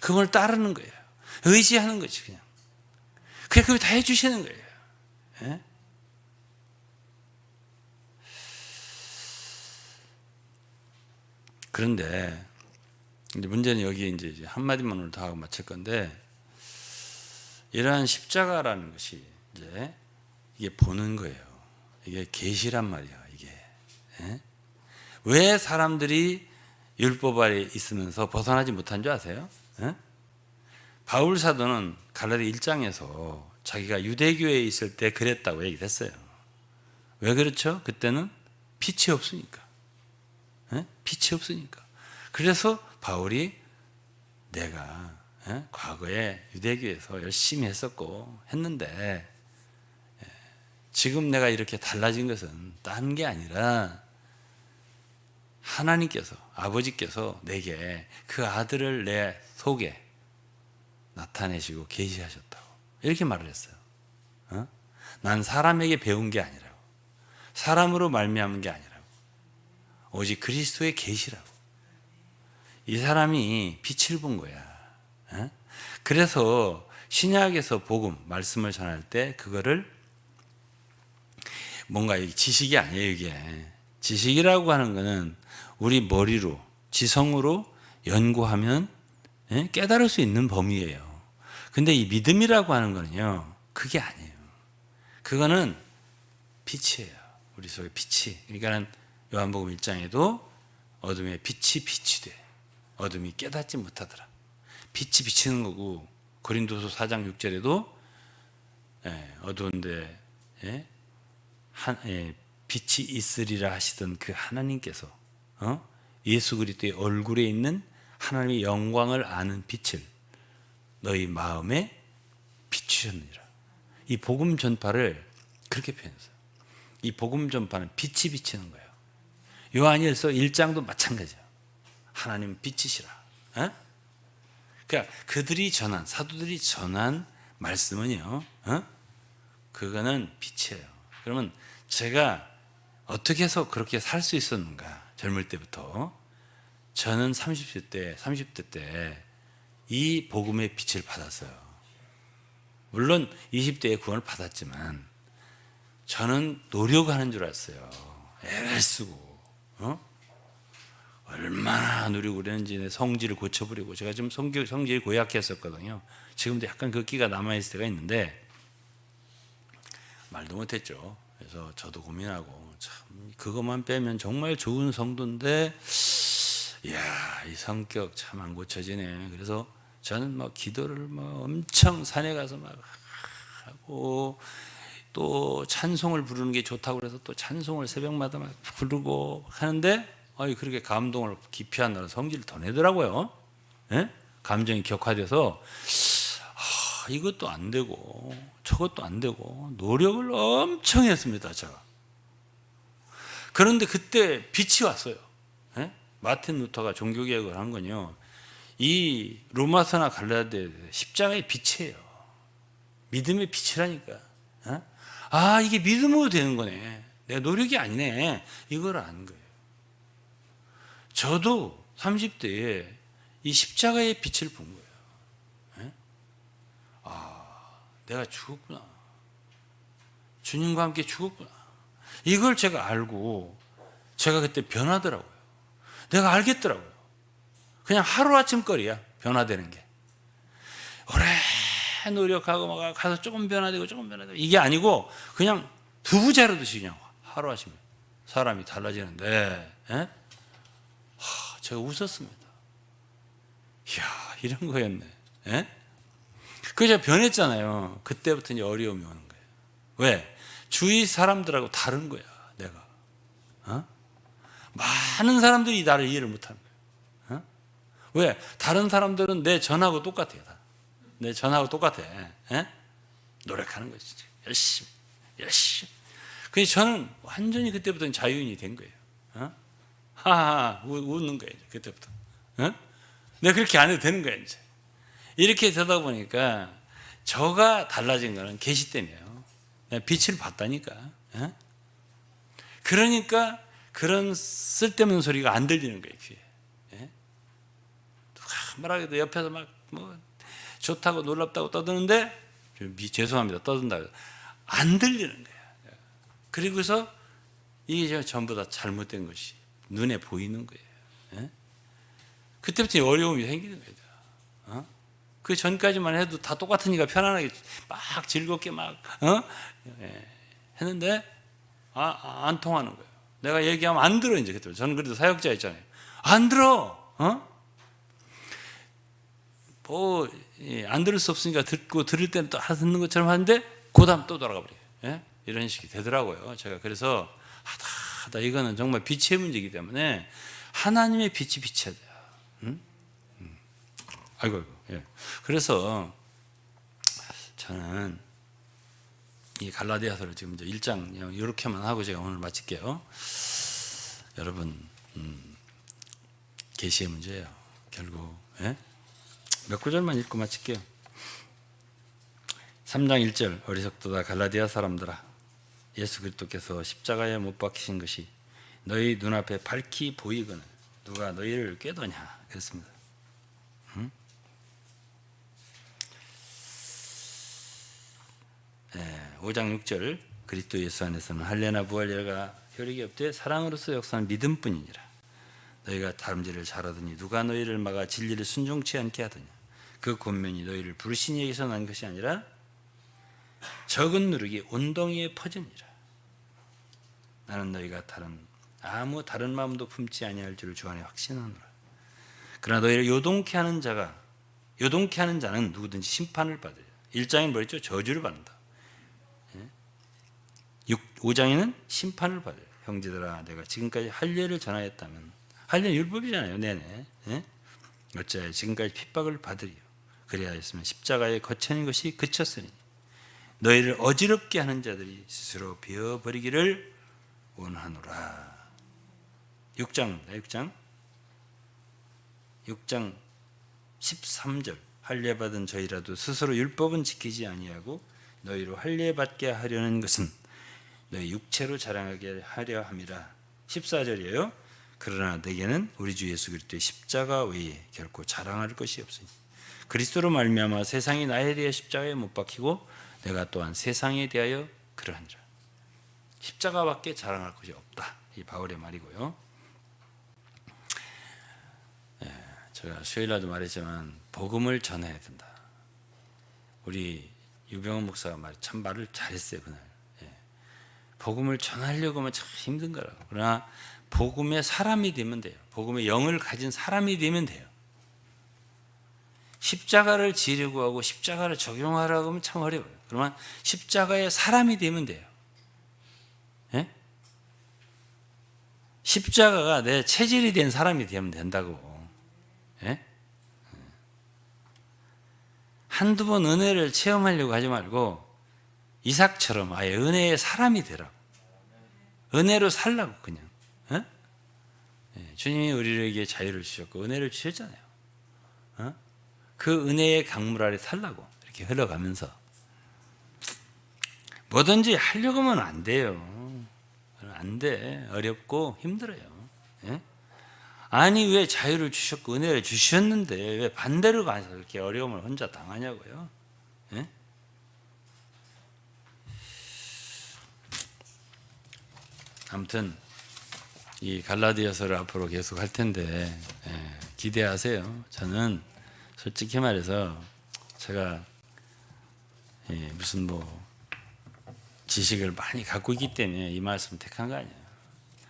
S4: 그분을 따르는 거예요. 의지하는 거지 그냥. 그게 그걸 다 해주시는 거예요. 그런데 이제 문제는 여기 이제 한마디만 오늘 더 하고 마칠 건데 이러한 십자가라는 것이 이제 이게 보는 거예요. 이게 계시란 말이야. 이게 왜 사람들이 율법 아래 있으면서 벗어나지 못한 줄 아세요? 바울 사도는 갈라디 1장에서 자기가 유대교에 있을 때 그랬다고 얘기를 했어요. 왜 그렇죠? 그때는 빛이 없으니까. 빛이 없으니까. 그래서 바울이 내가 과거에 유대교에서 열심히 했었고 했는데 지금 내가 이렇게 달라진 것은 딴 게 아니라 하나님께서, 아버지께서 내게 그 아들을 내 속에 나타내시고 계시하셨다고 이렇게 말을 했어요. 난 사람에게 배운 게 아니라고, 사람으로 말미암은 게 아니라고, 오직 그리스도의 계시라고. 이 사람이 빛을 본 거야. 그래서 신약에서 복음 말씀을 전할 때 그거를 뭔가 지식이 아니에요. 이게 지식이라고 하는 거는 우리 머리로, 지성으로 연구하면 깨달을 수 있는 범위예요. 근데 이 믿음이라고 하는 거는요, 그게 아니에요. 그거는 빛이에요. 우리 속에 빛이. 그러니까는 요한복음 1장에도 어둠에 빛이 비치되 어둠이 깨닫지 못하더라. 빛이 비치는 거고, 고린도서 4장 6절에도 어두운데 빛이 있으리라 하시던 그 하나님께서 예수 그리스도의 얼굴에 있는 하나님의 영광을 아는 빛을 너희 마음에 비추셨느니라. 이 복음 전파를 그렇게 표현했어요. 이 복음 전파는 빛이 비치는 거예요. 요한일서 1장도 마찬가지예요. 하나님 빛이시라. 그러니까 그들이 전한, 사도들이 전한 말씀은요, 그거는 빛이에요. 그러면 제가 어떻게 해서 그렇게 살 수 있었는가? 젊을 때부터. 저는 30대 때 이 복음의 빛을 받았어요. 물론 20대에 구원을 받았지만 저는 노력하는 줄 알았어요. 애를 쓰고 얼마나 노력을 그랬는지 내 성질을 고쳐버리고. 제가 좀 성질이 고약했었거든요. 지금도 약간 그 끼가 남아있을 때가 있는데 말도 못했죠. 그래서 저도 고민하고, 참 그것만 빼면 정말 좋은 성도인데 이야, 이 성격 참 안 고쳐지네. 그래서 저는 막 기도를 막 엄청 산에 가서 막 하고, 또 찬송을 부르는 게 좋다고 그래서 또 찬송을 새벽마다 막 부르고 하는데 그렇게 감동을 기피하느라 성질을 더 내더라고요. 감정이 격화돼서 이것도 안 되고 저것도 안 되고 노력을 엄청 했습니다. 제가. 그런데 그때 빛이 왔어요. 마틴 루터가 종교개혁을 한 건요, 이 로마서나 갈라디아 십자가의 빛이에요. 믿음의 빛이라니까. 이게 믿음으로 되는 거네. 내 노력이 아니네. 이걸 아는 거예요. 저도 30대에 이 십자가의 빛을 본 거예요. 내가 죽었구나. 주님과 함께 죽었구나. 이걸 제가 알고 제가 그때 변하더라고요. 내가 알겠더라고요. 그냥 하루아침 거리야, 변화되는 게. 오래 노력하고 막 가서 조금 변화되고 이게 아니고 그냥 두부 자르듯이 그냥 하루아침에 사람이 달라지는데 제가 웃었습니다. 이야, 이런 거였네. 그래서 변했잖아요. 그때부터 이제 어려움이 오는 거예요. 왜? 주위 사람들하고 다른 거야, 내가. 많은 사람들이 나를 이해를 못하는 거예요. 왜? 다른 사람들은 내 전하고 똑같아요. 내 전하고 똑같아. 노력하는 거지. 열심히. 그래서 저는 완전히 그때부터는 자유인이 된 거예요. 하하, 웃는 거예요. 그때부터. 내가 그렇게 안 해도 되는 거야, 이제. 이렇게 되다 보니까 저가 달라진 거는 계시 때문이에요. 내가 빛을 봤다니까. 그러니까 그런 쓸데없는 소리가 안 들리는 거예요, 귀에. 말하기도 옆에서 막 좋다고 놀랍다고 떠드는데, 죄송합니다, 떠든다. 안 들리는 거예요. 그리고서 이게 전부 다 잘못된 것이 눈에 보이는 거예요. 그때부터 어려움이 생기는 거예요. 그 전까지만 해도 다 똑같으니까 편안하게 막 즐겁게 막 했는데 안 통하는 거예요. 내가 얘기하면 안 들어. 이제 그때 저는 그래도 사역자였잖아요. 안 들어. 안 들을 수 없으니까 듣고 들을 때는 또 듣는 것처럼 하는데 그다음 또 돌아가 버려요. 이런 식이 되더라고요. 제가 그래서 하다 이거는 정말 빛의 문제이기 때문에 하나님의 빛이 비쳐야 돼요. 아이고. 그래서 저는 이 갈라디아서를 지금 이제 1장 이렇게만 하고 제가 오늘 마칠게요. 여러분, 계시의 문제예요. 결국 몇 구절만 읽고 마칠게요. 3장 1절 어리석도다 갈라디아 사람들아, 예수 그리스도께서 십자가에 못 박히신 것이 너희 눈앞에 밝히 보이거늘 누가 너희를 꾀더냐 그랬습니다. 5장 6절 그리스도 예수 안에서는 할례나 부활례가 효력이 없되 사랑으로서 역사하는 믿음뿐이니라. 너희가 다름질을 잘하더니 누가 너희를 막아 진리를 순종치 않게 하더냐. 그 권면이 너희를 부르신 이에게서 난 것이 아니라 적은 누룩이 온덩이에 퍼지니라. 나는 너희가 아무 다른 마음도 품지 아니할 줄을 주 안에 확신하노라. 그러나 너희를 요동케 하는 자는 누구든지 심판을 받으리라. 1장에는 뭐랬죠? 저주를 받는다. 5장에는 심판을 받아요. 형제들아, 내가 지금까지 할례를 전하였다면, 할례는 율법이잖아요. 네네. 어찌하여 지금까지 핍박을 받으리요. 그리하였으면 십자가에 거쳐진 것이 그쳤으니 너희를 어지럽게 하는 자들이 스스로 베어버리기를 원하노라. 6장 13절 할례 받은 저희라도 스스로 율법은 지키지 아니하고 너희로 할례 받게 하려는 것은 너희 육체로 자랑하게 하려 함이라. 14절이에요. 그러나 내게는 우리 주 예수 그리스도의 십자가 외에 결코 자랑할 것이 없으니 그리스도로 말미암아 세상이 나에 대해 십자가에 못 박히고 내가 또한 세상에 대하여 그러하니라. 십자가밖에 자랑할 것이 없다. 이 바울의 말이고요. 제가 수요일날도 말했지만 복음을 전해야 된다. 우리 유병헌 목사가 참 말을 잘했어요 그날. 복음을 전하려고 하면 참 힘든 거라고. 그러나 복음의 사람이 되면 돼요. 복음의 영을 가진 사람이 되면 돼요. 십자가를 지려고 하고 십자가를 적용하라고 하면 참 어려워요. 그러면 십자가의 사람이 되면 돼요. 십자가가 내 체질이 된 사람이 되면 된다고. 한두 번 은혜를 체험하려고 하지 말고 이삭처럼 아예 은혜의 사람이 되라고. 은혜로 살라고 그냥. 주님이 우리에게 자유를 주셨고 은혜를 주셨잖아요. 그 은혜의 강물 아래 살라고 이렇게 흘러가면서 뭐든지 하려고 하면 안 돼요. 안 돼. 어렵고 힘들어요. 아니 왜 자유를 주셨고 은혜를 주셨는데 왜 반대로 가서 그렇게 어려움을 혼자 당하냐고요. 아무튼 이 갈라디아서를 앞으로 계속 할 텐데 기대하세요. 저는 솔직히 말해서 제가 무슨 지식을 많이 갖고 있기 때문에 이 말씀을 택한 거 아니에요.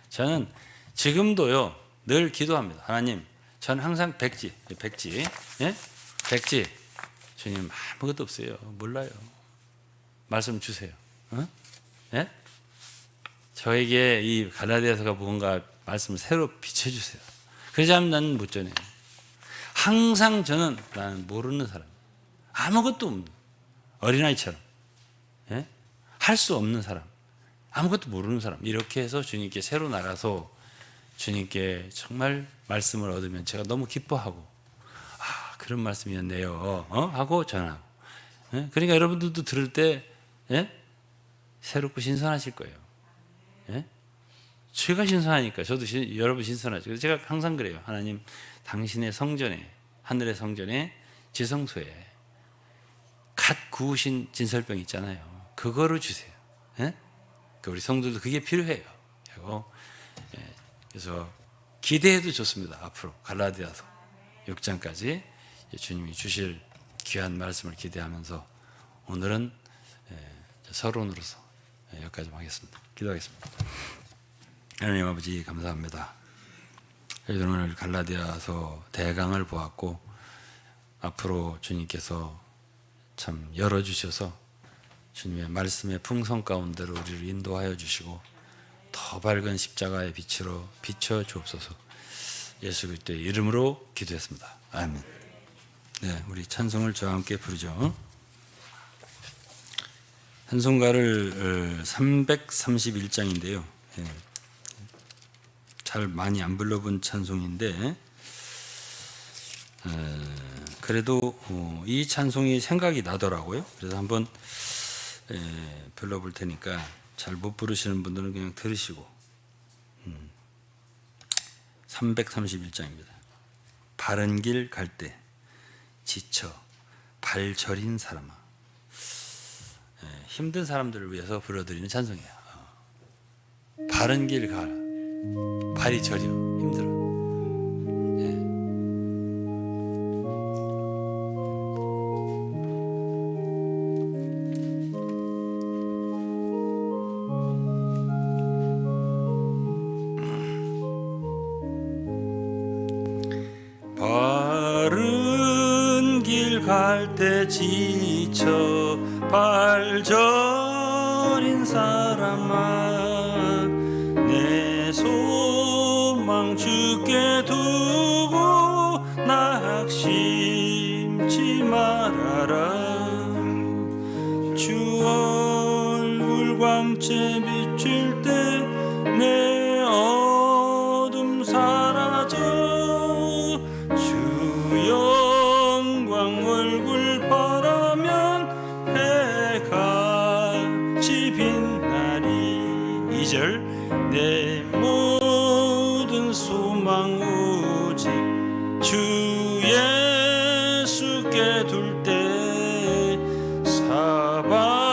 S4: 저는 지금도요 늘 기도합니다. 하나님, 저는 항상 백지, 주님 아무것도 없어요. 몰라요. 말씀 주세요. 저에게 이 갈라디아서가 뭔가 말씀을 새로 비춰주세요. 그러지 않으면 나는 못 전해요. 항상 나는 모르는 사람, 아무것도 없는 어린아이처럼 할 수 없는 사람, 아무것도 모르는 사람, 이렇게 해서 주님께 새로 나가서 주님께 정말 말씀을 얻으면 제가 너무 기뻐하고 그런 말씀이었네요 하고 전하고. 그러니까 여러분들도 들을 때 새롭고 신선하실 거예요. 제가 신선하니까 저도 여러분 신선하죠. 그래서 제가 항상 그래요. 하나님, 당신의 성전에, 하늘의 성전에, 지성소에 갓 구우신 진설병 있잖아요. 그거를 주세요. 우리 성도도 그게 필요해요. 그래서 기대해도 좋습니다. 앞으로 갈라디아서 6장까지 주님이 주실 귀한 말씀을 기대하면서 오늘은 서론으로서 여기까지 하겠습니다. 기도하겠습니다. 하나님 아버지 감사합니다. 저희들은 오늘 갈라디아서 대강을 보았고 앞으로 주님께서 참 열어주셔서 주님의 말씀의 풍성 가운데로 우리를 인도하여 주시고 더 밝은 십자가의 빛으로 비춰 주옵소서. 예수 그리스도의 이름으로 기도했습니다. 아멘. 네, 우리 찬송을 저와 함께 부르죠. 찬송가를 331장인데요. 잘 많이 안 불러본 찬송인데 그래도 이 찬송이 생각이 나더라고요. 그래서 한번 불러볼 테니까 잘 못 부르시는 분들은 그냥 들으시고 331장입니다. 바른 길 갈 때 지쳐 발 저린 사람아. 힘든 사람들을 위해서 불러드리는 찬송이에요. 바른 길 가라. 발이 저려 힘들어. 바른 길 갈 때 지쳐 발 저린 사람아 내 소망 주께 두고 낙심치 말아라. 주 얼굴 광채 비출 때 내 어둠 사라져 주 영광 얼굴 바라면 해같이 빛나리. 2절 내 모든 소망 오직 주 예수께 둘 때 사방에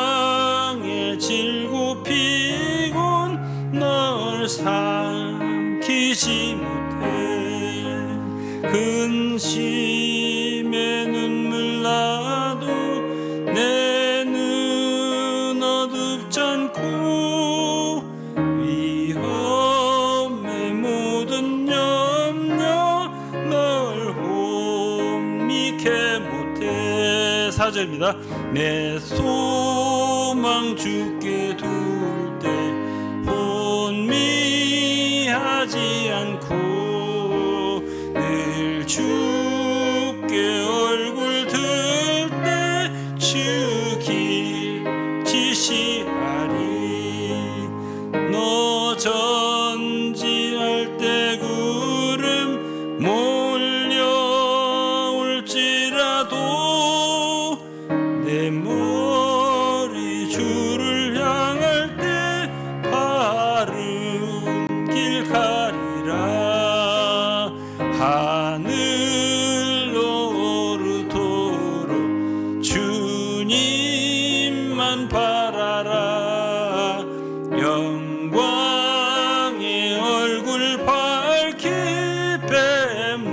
S4: 질고 피곤 널 삼키지 못해. 근심의 눈물 나도 내 눈 어둡지 않고 위험의 모든 염려 널 홈미케 못해. 4절입니다. 내 소망 주께 둘 때 혼미하지 않고 늘 주께 얼굴 들 때 주 길 지시하리. 너 전진할 때 구름 몰려올지라도 내 머리 주를 향할 때 바른 길 가리라. 하늘로 오르도록 주님만 바라라. 영광의 얼굴 밝히 뵙는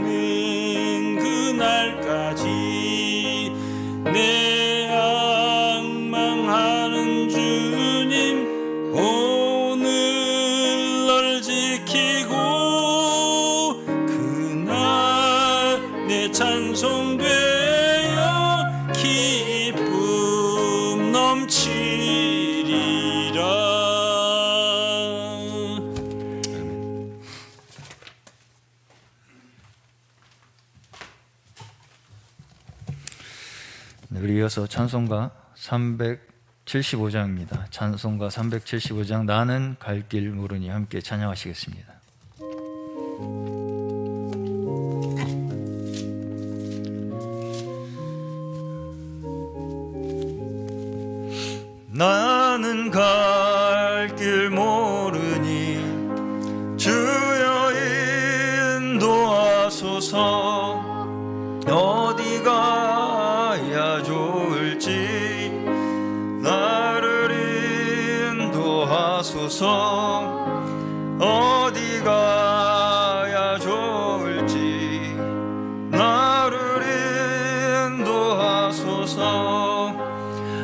S4: 그날까지 내 악망하는 주님 오늘 널 지키고 그날 내 찬송되어 기쁨 넘치리라.
S2: 네, 우리 이어서 찬송가 375장입니다. 찬송가 375장 나는 갈 길 모르니 함께 찬양하시겠습니다. 나는 갈 길 모르니 주여 인도하소서. 어디 가야 좋을지 나를 인도하소서. 어디 가야 좋을지 나를 인도하소서. 주소서.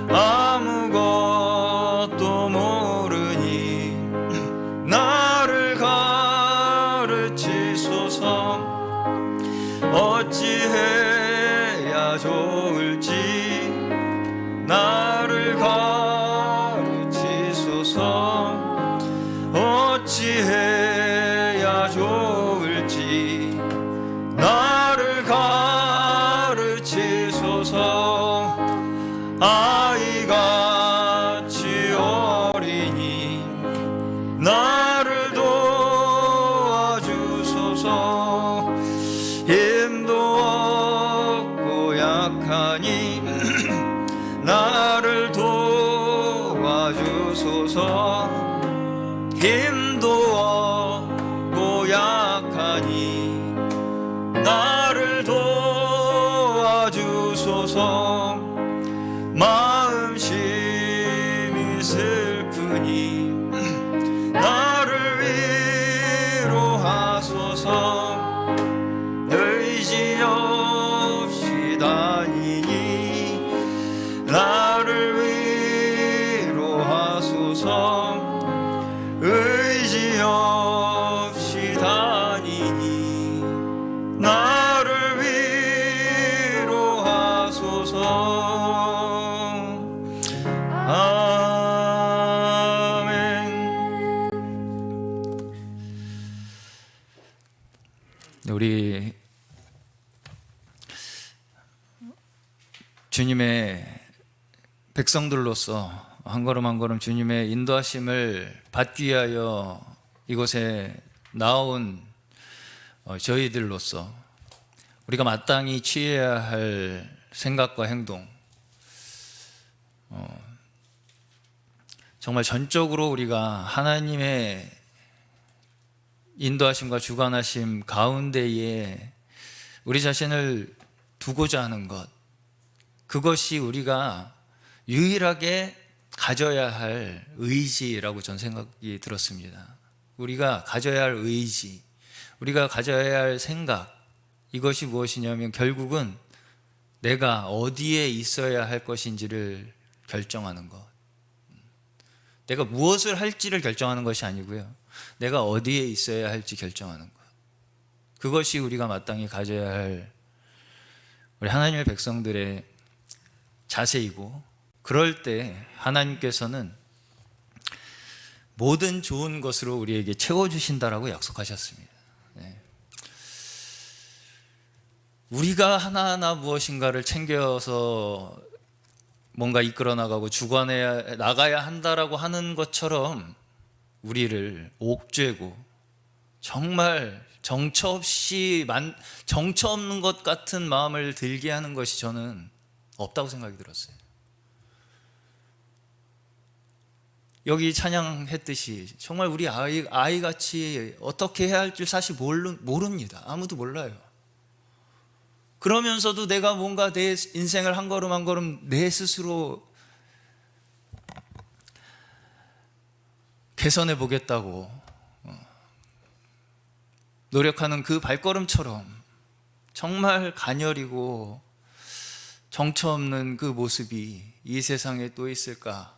S2: 아무것도 모르니 나를 가르치소서. 어찌해야 좋을지 나를 가르치소서. 어찌해야 좋을지 나를 가르치소서. 아이같이 어리니 나를 도와주소서. 힘도 없고 약하니 나를 도와주소서. 힘도 없고 약하니 나를 도와주소서. 마음심이 슬프니 나를 위로하소서. 의지 없이 다니니 나를 위로하소서. 의지 없이 다니니 나를 위로하소서. 아멘. 우리 주님의 백성들로서 한 걸음 한 걸음 주님의 인도하심을 받기 위하여 이곳에 나온 저희들로서 우리가 마땅히 취해야 할 생각과 행동, 정말 전적으로 우리가 하나님의 인도하심과 주관하심 가운데에 우리 자신을 두고자 하는 것, 그것이 우리가 유일하게 가져야 할 의지라고 전 생각이 들었습니다. 우리가 가져야 할 의지, 우리가 가져야 할 생각, 이것이 무엇이냐면 결국은 내가 어디에 있어야 할 것인지를 결정하는 것. 내가 무엇을 할지를 결정하는 것이 아니고요, 내가 어디에 있어야 할지 결정하는 것. 그것이 우리가 마땅히 가져야 할 우리 하나님의 백성들의 자세이고, 그럴 때 하나님께서는 모든 좋은 것으로 우리에게 채워주신다라고 약속하셨습니다. 네. 우리가 하나하나 무엇인가를 챙겨서 뭔가 이끌어 나가고 주관해 나가야 한다라고 하는 것처럼 우리를 옥죄고 정말 정처 없는 것 같은 마음을 들게 하는 것이 저는 없다고 생각이 들었어요. 여기 찬양했듯이 정말 우리 아이같이 어떻게 해야 할 줄 사실 모릅니다. 아무도 몰라요. 그러면서도 내가 뭔가 내 인생을 한 걸음 한 걸음 내 스스로 개선해 보겠다고 노력하는 그 발걸음처럼 정말 가녀리고 정처 없는 그 모습이 이 세상에 또 있을까?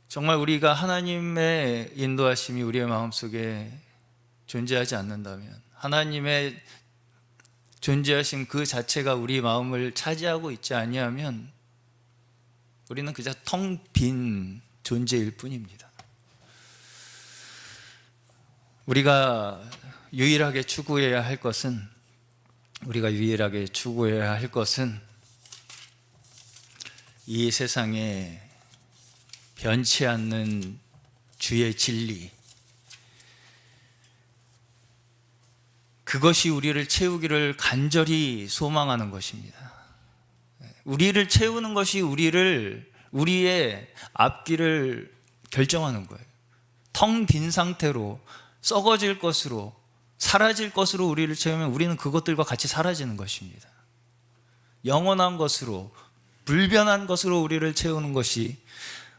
S2: 정말 우리가 하나님의 인도하심이 우리의 마음속에 존재하지 않는다면, 하나님의 존재하심 그 자체가 우리 마음을 차지하고 있지 아니하면 우리는 그저 텅 빈 존재일 뿐입니다. 우리가 유일하게 추구해야 할 것은 이 세상에 변치 않는 주의 진리, 그것이 우리를 채우기를 간절히 소망하는 것입니다. 우리를 채우는 것이 우리의 앞길을 결정하는 거예요. 텅 빈 상태로 썩어질 것으로, 사라질 것으로 우리를 채우면 우리는 그것들과 같이 사라지는 것입니다. 영원한 것으로, 불변한 것으로 우리를 채우는 것이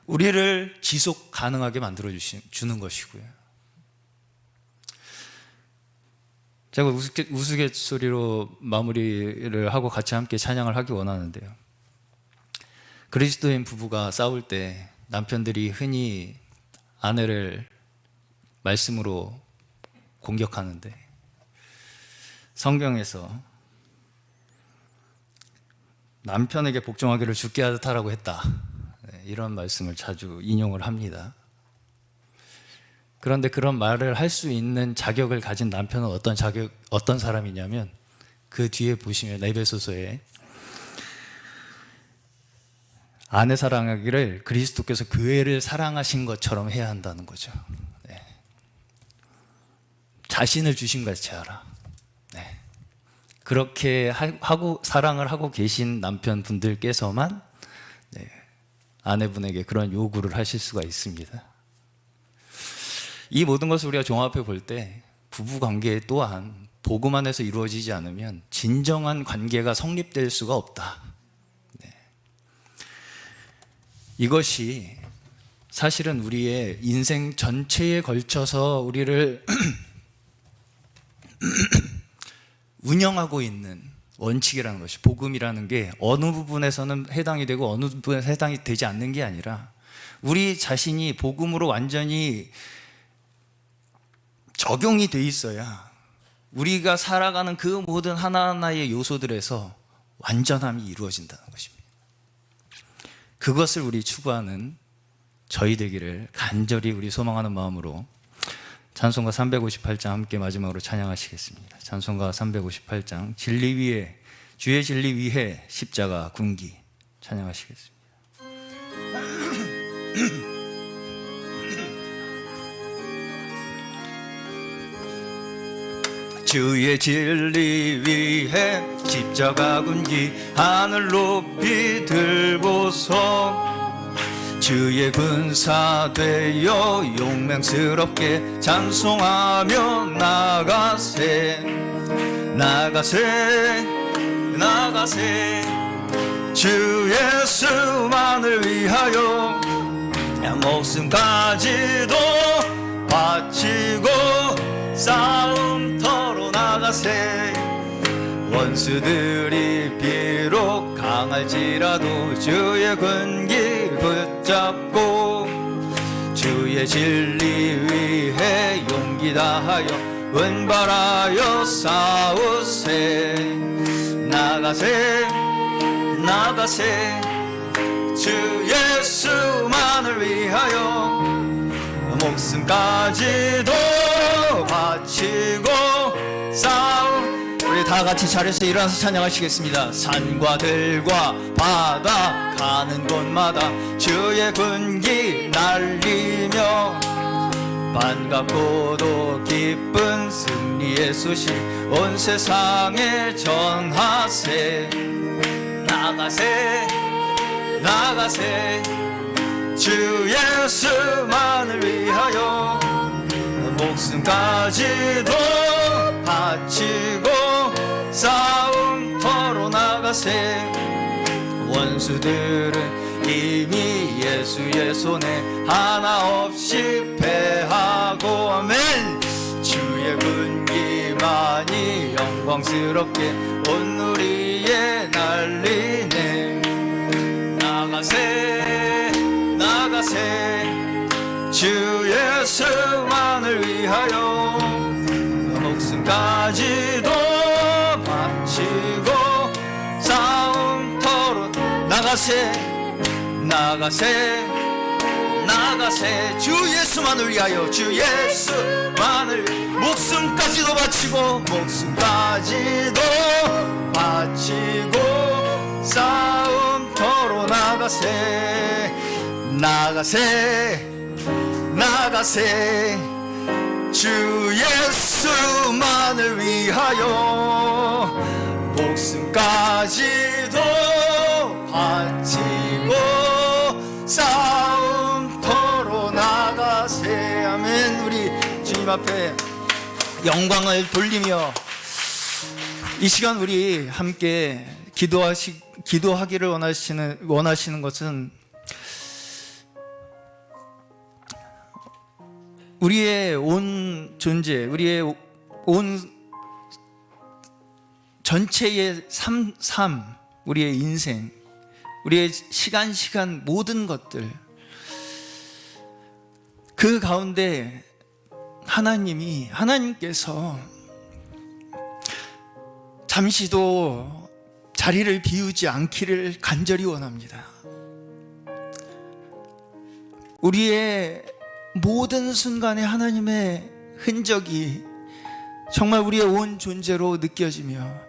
S2: 우리를 지속 가능하게 만들어주는 것이고요. 제가 우스갯소리로 마무리를 하고 같이 함께 찬양을 하기 원하는데요.
S1: 그리스도인 부부가 싸울 때 남편들이 흔히 아내를 말씀으로 공격하는데 성경에서 남편에게 복종하기를 주께 하듯 하라고 했다. 이런 말씀을 자주 인용을 합니다. 그런데 그런 말을 할 수 있는 자격을 가진 남편은 어떤 사람이냐면 그 뒤에 보시면 에베소서에 아내 사랑하기를 그리스도께서 교회를 사랑하신 것처럼 해야 한다는 거죠. 네. 자신을 주신 같이 하라. 네. 그렇게 하고 사랑을 하고 계신 남편분들께서만 네, 아내분에게 그런 요구를 하실 수가 있습니다. 이 모든 것을 우리가 종합해 볼 때 부부 관계 또한 복음 안에서 이루어지지 않으면 진정한 관계가 성립될 수가 없다. 네. 이것이 사실은 우리의 인생 전체에 걸쳐서 우리를 운영하고 있는 원칙이라는 것이, 복음이라는 게 어느 부분에서는 해당이 되고 어느 부분에서 해당이 되지 않는 게 아니라 우리 자신이 복음으로 완전히 적용이 돼 있어야 우리가 살아가는 그 모든 하나하나의 요소들에서 완전함이 이루어진다는 것입니다. 그것을 우리 추구하는 저희 되기를 간절히 우리 소망하는 마음으로 찬송가 358장 함께 마지막으로 찬양하시겠습니다. 찬송가 358장 진리 위에, 주의 진리 위에 십자가 군기 찬양하시겠습니다. 주의 진리 위에 십자가 군기 하늘 높이 들고서 주의 군사 되어 용맹스럽게 찬송하며 나가세 나가세 나가세 주 예수만을 위하여 목숨까지도 바치고 싸움터로 나가세 원수들이 비록 강할지라도 주의 군기 붙잡고 주의 진리 위해 용기 다하여 은발하여 싸우세 나가세 나가세 주 예수만을 위하여 목숨까지도 바치고 싸움. 우리 다 같이 자리에서 일어나서 찬양하시겠습니다. 산과 들과 바다 가는 곳마다 주의 군기 날리며 반갑고도 기쁜 승리의 소식 온 세상에 전하세 나가세 나가세 주 예수만을 위하여 목숨까지도 바치고 싸움터로 나가세 원수들은 이미 예수의 손에 하나 없이 패하고 아멘 주의 군기만이 영광스럽게 온 우리에 날리네 나가세 나가세 주 예수만을 위하여 목숨까지도 바치고 싸움터로 나가세 나가세 나가세 주 예수만을 위하여 주 예수만을 목숨까지도 바치고 목숨까지도 바치고 싸움터로 나가세 나가세 나가세 주 예수만을 위하여 목숨까지도 바치고 싸움터로 나가세 아멘. 우리 주님 앞에 영광을 돌리며 이 시간 우리 함께 기도하기를 원하시는 것은 우리의 온 존재, 우리의 온 전체의 삶, 우리의 인생,
S2: 우리의 시간 모든 것들, 그 가운데 하나님께서 잠시도 자리를 비우지 않기를 간절히 원합니다. 우리의 모든 순간에 하나님의 흔적이 정말 우리의 온 존재로 느껴지며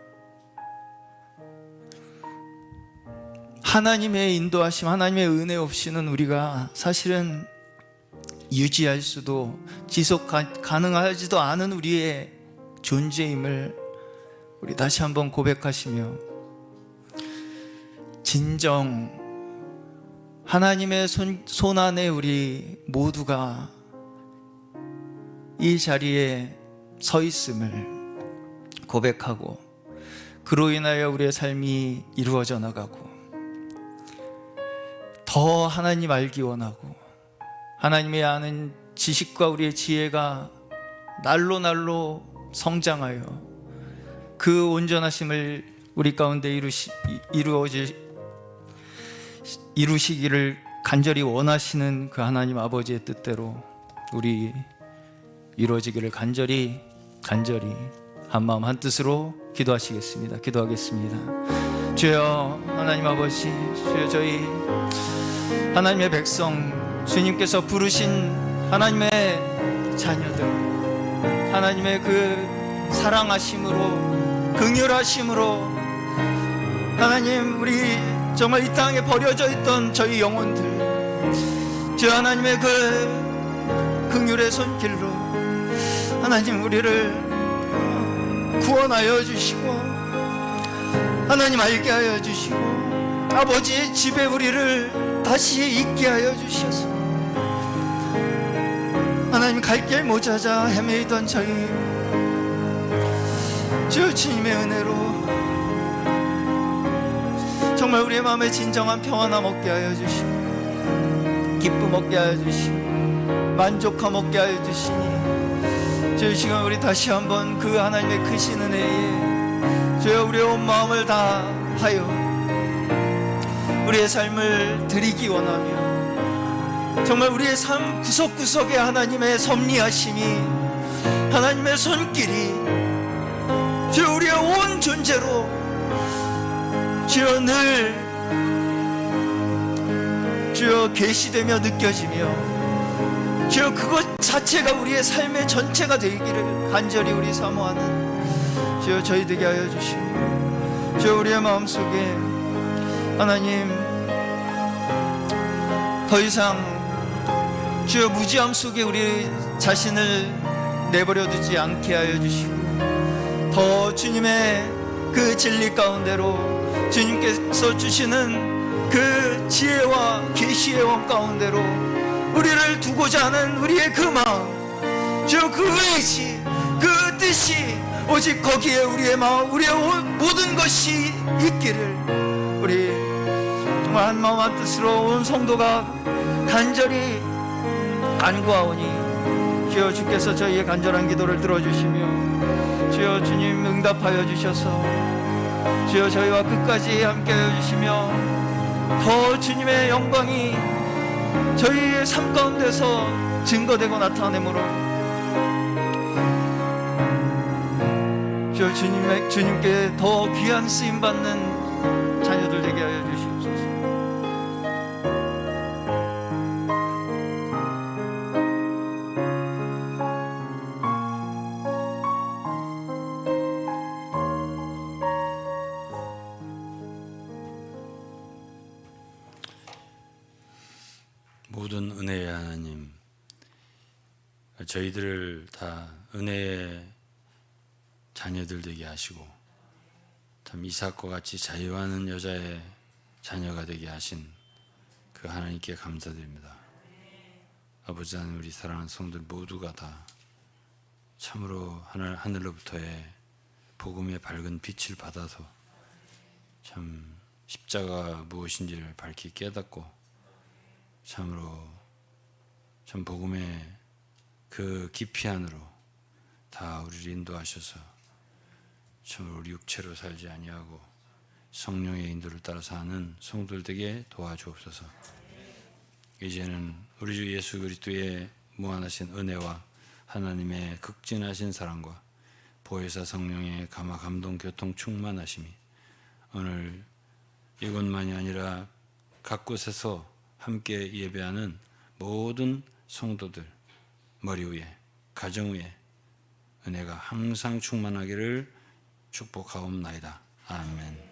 S2: 하나님의 인도하심, 하나님의 은혜 없이는 우리가 사실은 유지할 수도 지속 가능하지도 않은 우리의 존재임을 우리 다시 한번 고백하시며 진정 하나님의 손 안에 우리 모두가 이 자리에 서 있음을 고백하고 그로 인하여 우리의 삶이 이루어져 나가고 더 하나님 알기 원하고 하나님의 아는 지식과 우리의 지혜가 날로 성장하여 그 온전하심을 우리 가운데 이루시기를 간절히 원하시는 그 하나님 아버지의 뜻대로 우리 이루어지기를 간절히 한마음 한뜻으로 기도하겠습니다. 주여 하나님 아버지, 주여 저희 하나님의 백성, 주님께서 부르신 하나님의 자녀들, 하나님의 그 사랑하심으로 긍휼하심으로 하나님 우리 정말 이 땅에 버려져 있던 저희 영혼들, 주 하나님의 그 긍휼의 손길로 하나님 우리를 구원하여 주시고 하나님 알게 하여 주시고 아버지의 집에 우리를 다시 있게 하여 주셔서 하나님 갈 길 못 찾아 헤매이던 저희 주 주님의 은혜로 정말 우리의 마음에 진정한 평안함 얻게 하여 주시고 기쁨 얻게 하여 주시고 만족함 얻게 하여 주시니 주여 시간 우리 다시 한번 그 하나님의 크신 은혜에 주여 우리의 온 마음을 다하여 우리의 삶을 드리기 원하며 정말 우리의 삶 구석구석에 하나님의 섭리하심이 하나님의 손길이 주여 우리의 온 존재로 주여 늘 주여 계시되며 느껴지며 주여 그것 자체가 우리의 삶의 전체가 되기를 간절히 우리 사모하는 주여 저희 되게 하여 주시고 주여 우리의 마음속에 하나님 더 이상 주여 무지함 속에 우리 자신을 내버려 두지 않게 하여 주시고 더 주님의 그 진리 가운데로 주님께서 주시는 그 지혜와 계시의 원 가운데로 우리를 두고자 하는 우리의 그 마음 주여 그 의지 그 뜻이 오직 거기에 우리의 마음 우리의 모든 것이 있기를 우리 정말 한마음 한뜻으로 온 성도가 간절히 간구하오니 주여 주께서 저희의 간절한 기도를 들어주시며 주여 주님 응답하여 주셔서 주여 저희와 끝까지 함께하여 주시며 더 주님의 영광이 저희의 삶 가운데서 증거되고 나타내므로 주여 주님께 더 귀한 쓰임받는 자녀들 되게 하여 주시옵소서.
S4: 모든 은혜의 하나님, 저희들을 다 은혜의 자녀들 되게 하시고 참 이삭과 같이 자유하는 여자의 자녀가 되게 하신 그 하나님께 감사드립니다. 아버지 하나님, 우리 사랑하는 성들 모두가 다 참으로 하늘로부터의 복음의 밝은 빛을 받아서 참 십자가 무엇인지를 밝히 깨닫고 참으로 참 복음의 그 깊이 안으로 다 우리를 인도하셔서 참으로 우리 육체로 살지 아니하고 성령의 인도를 따라 사는 성도들 되게 도와주옵소서. 이제는 우리 주 예수 그리스도의 무한하신 은혜와 하나님의 극진하신 사랑과 보혜사 성령의 감화 감동 교통 충만하심이 오늘 이곳만이 아니라 각 곳에서 함께 예배하는 모든 성도들 머리 위에 가정 위에 은혜가 항상 충만하기를 축복하옵나이다. 아멘.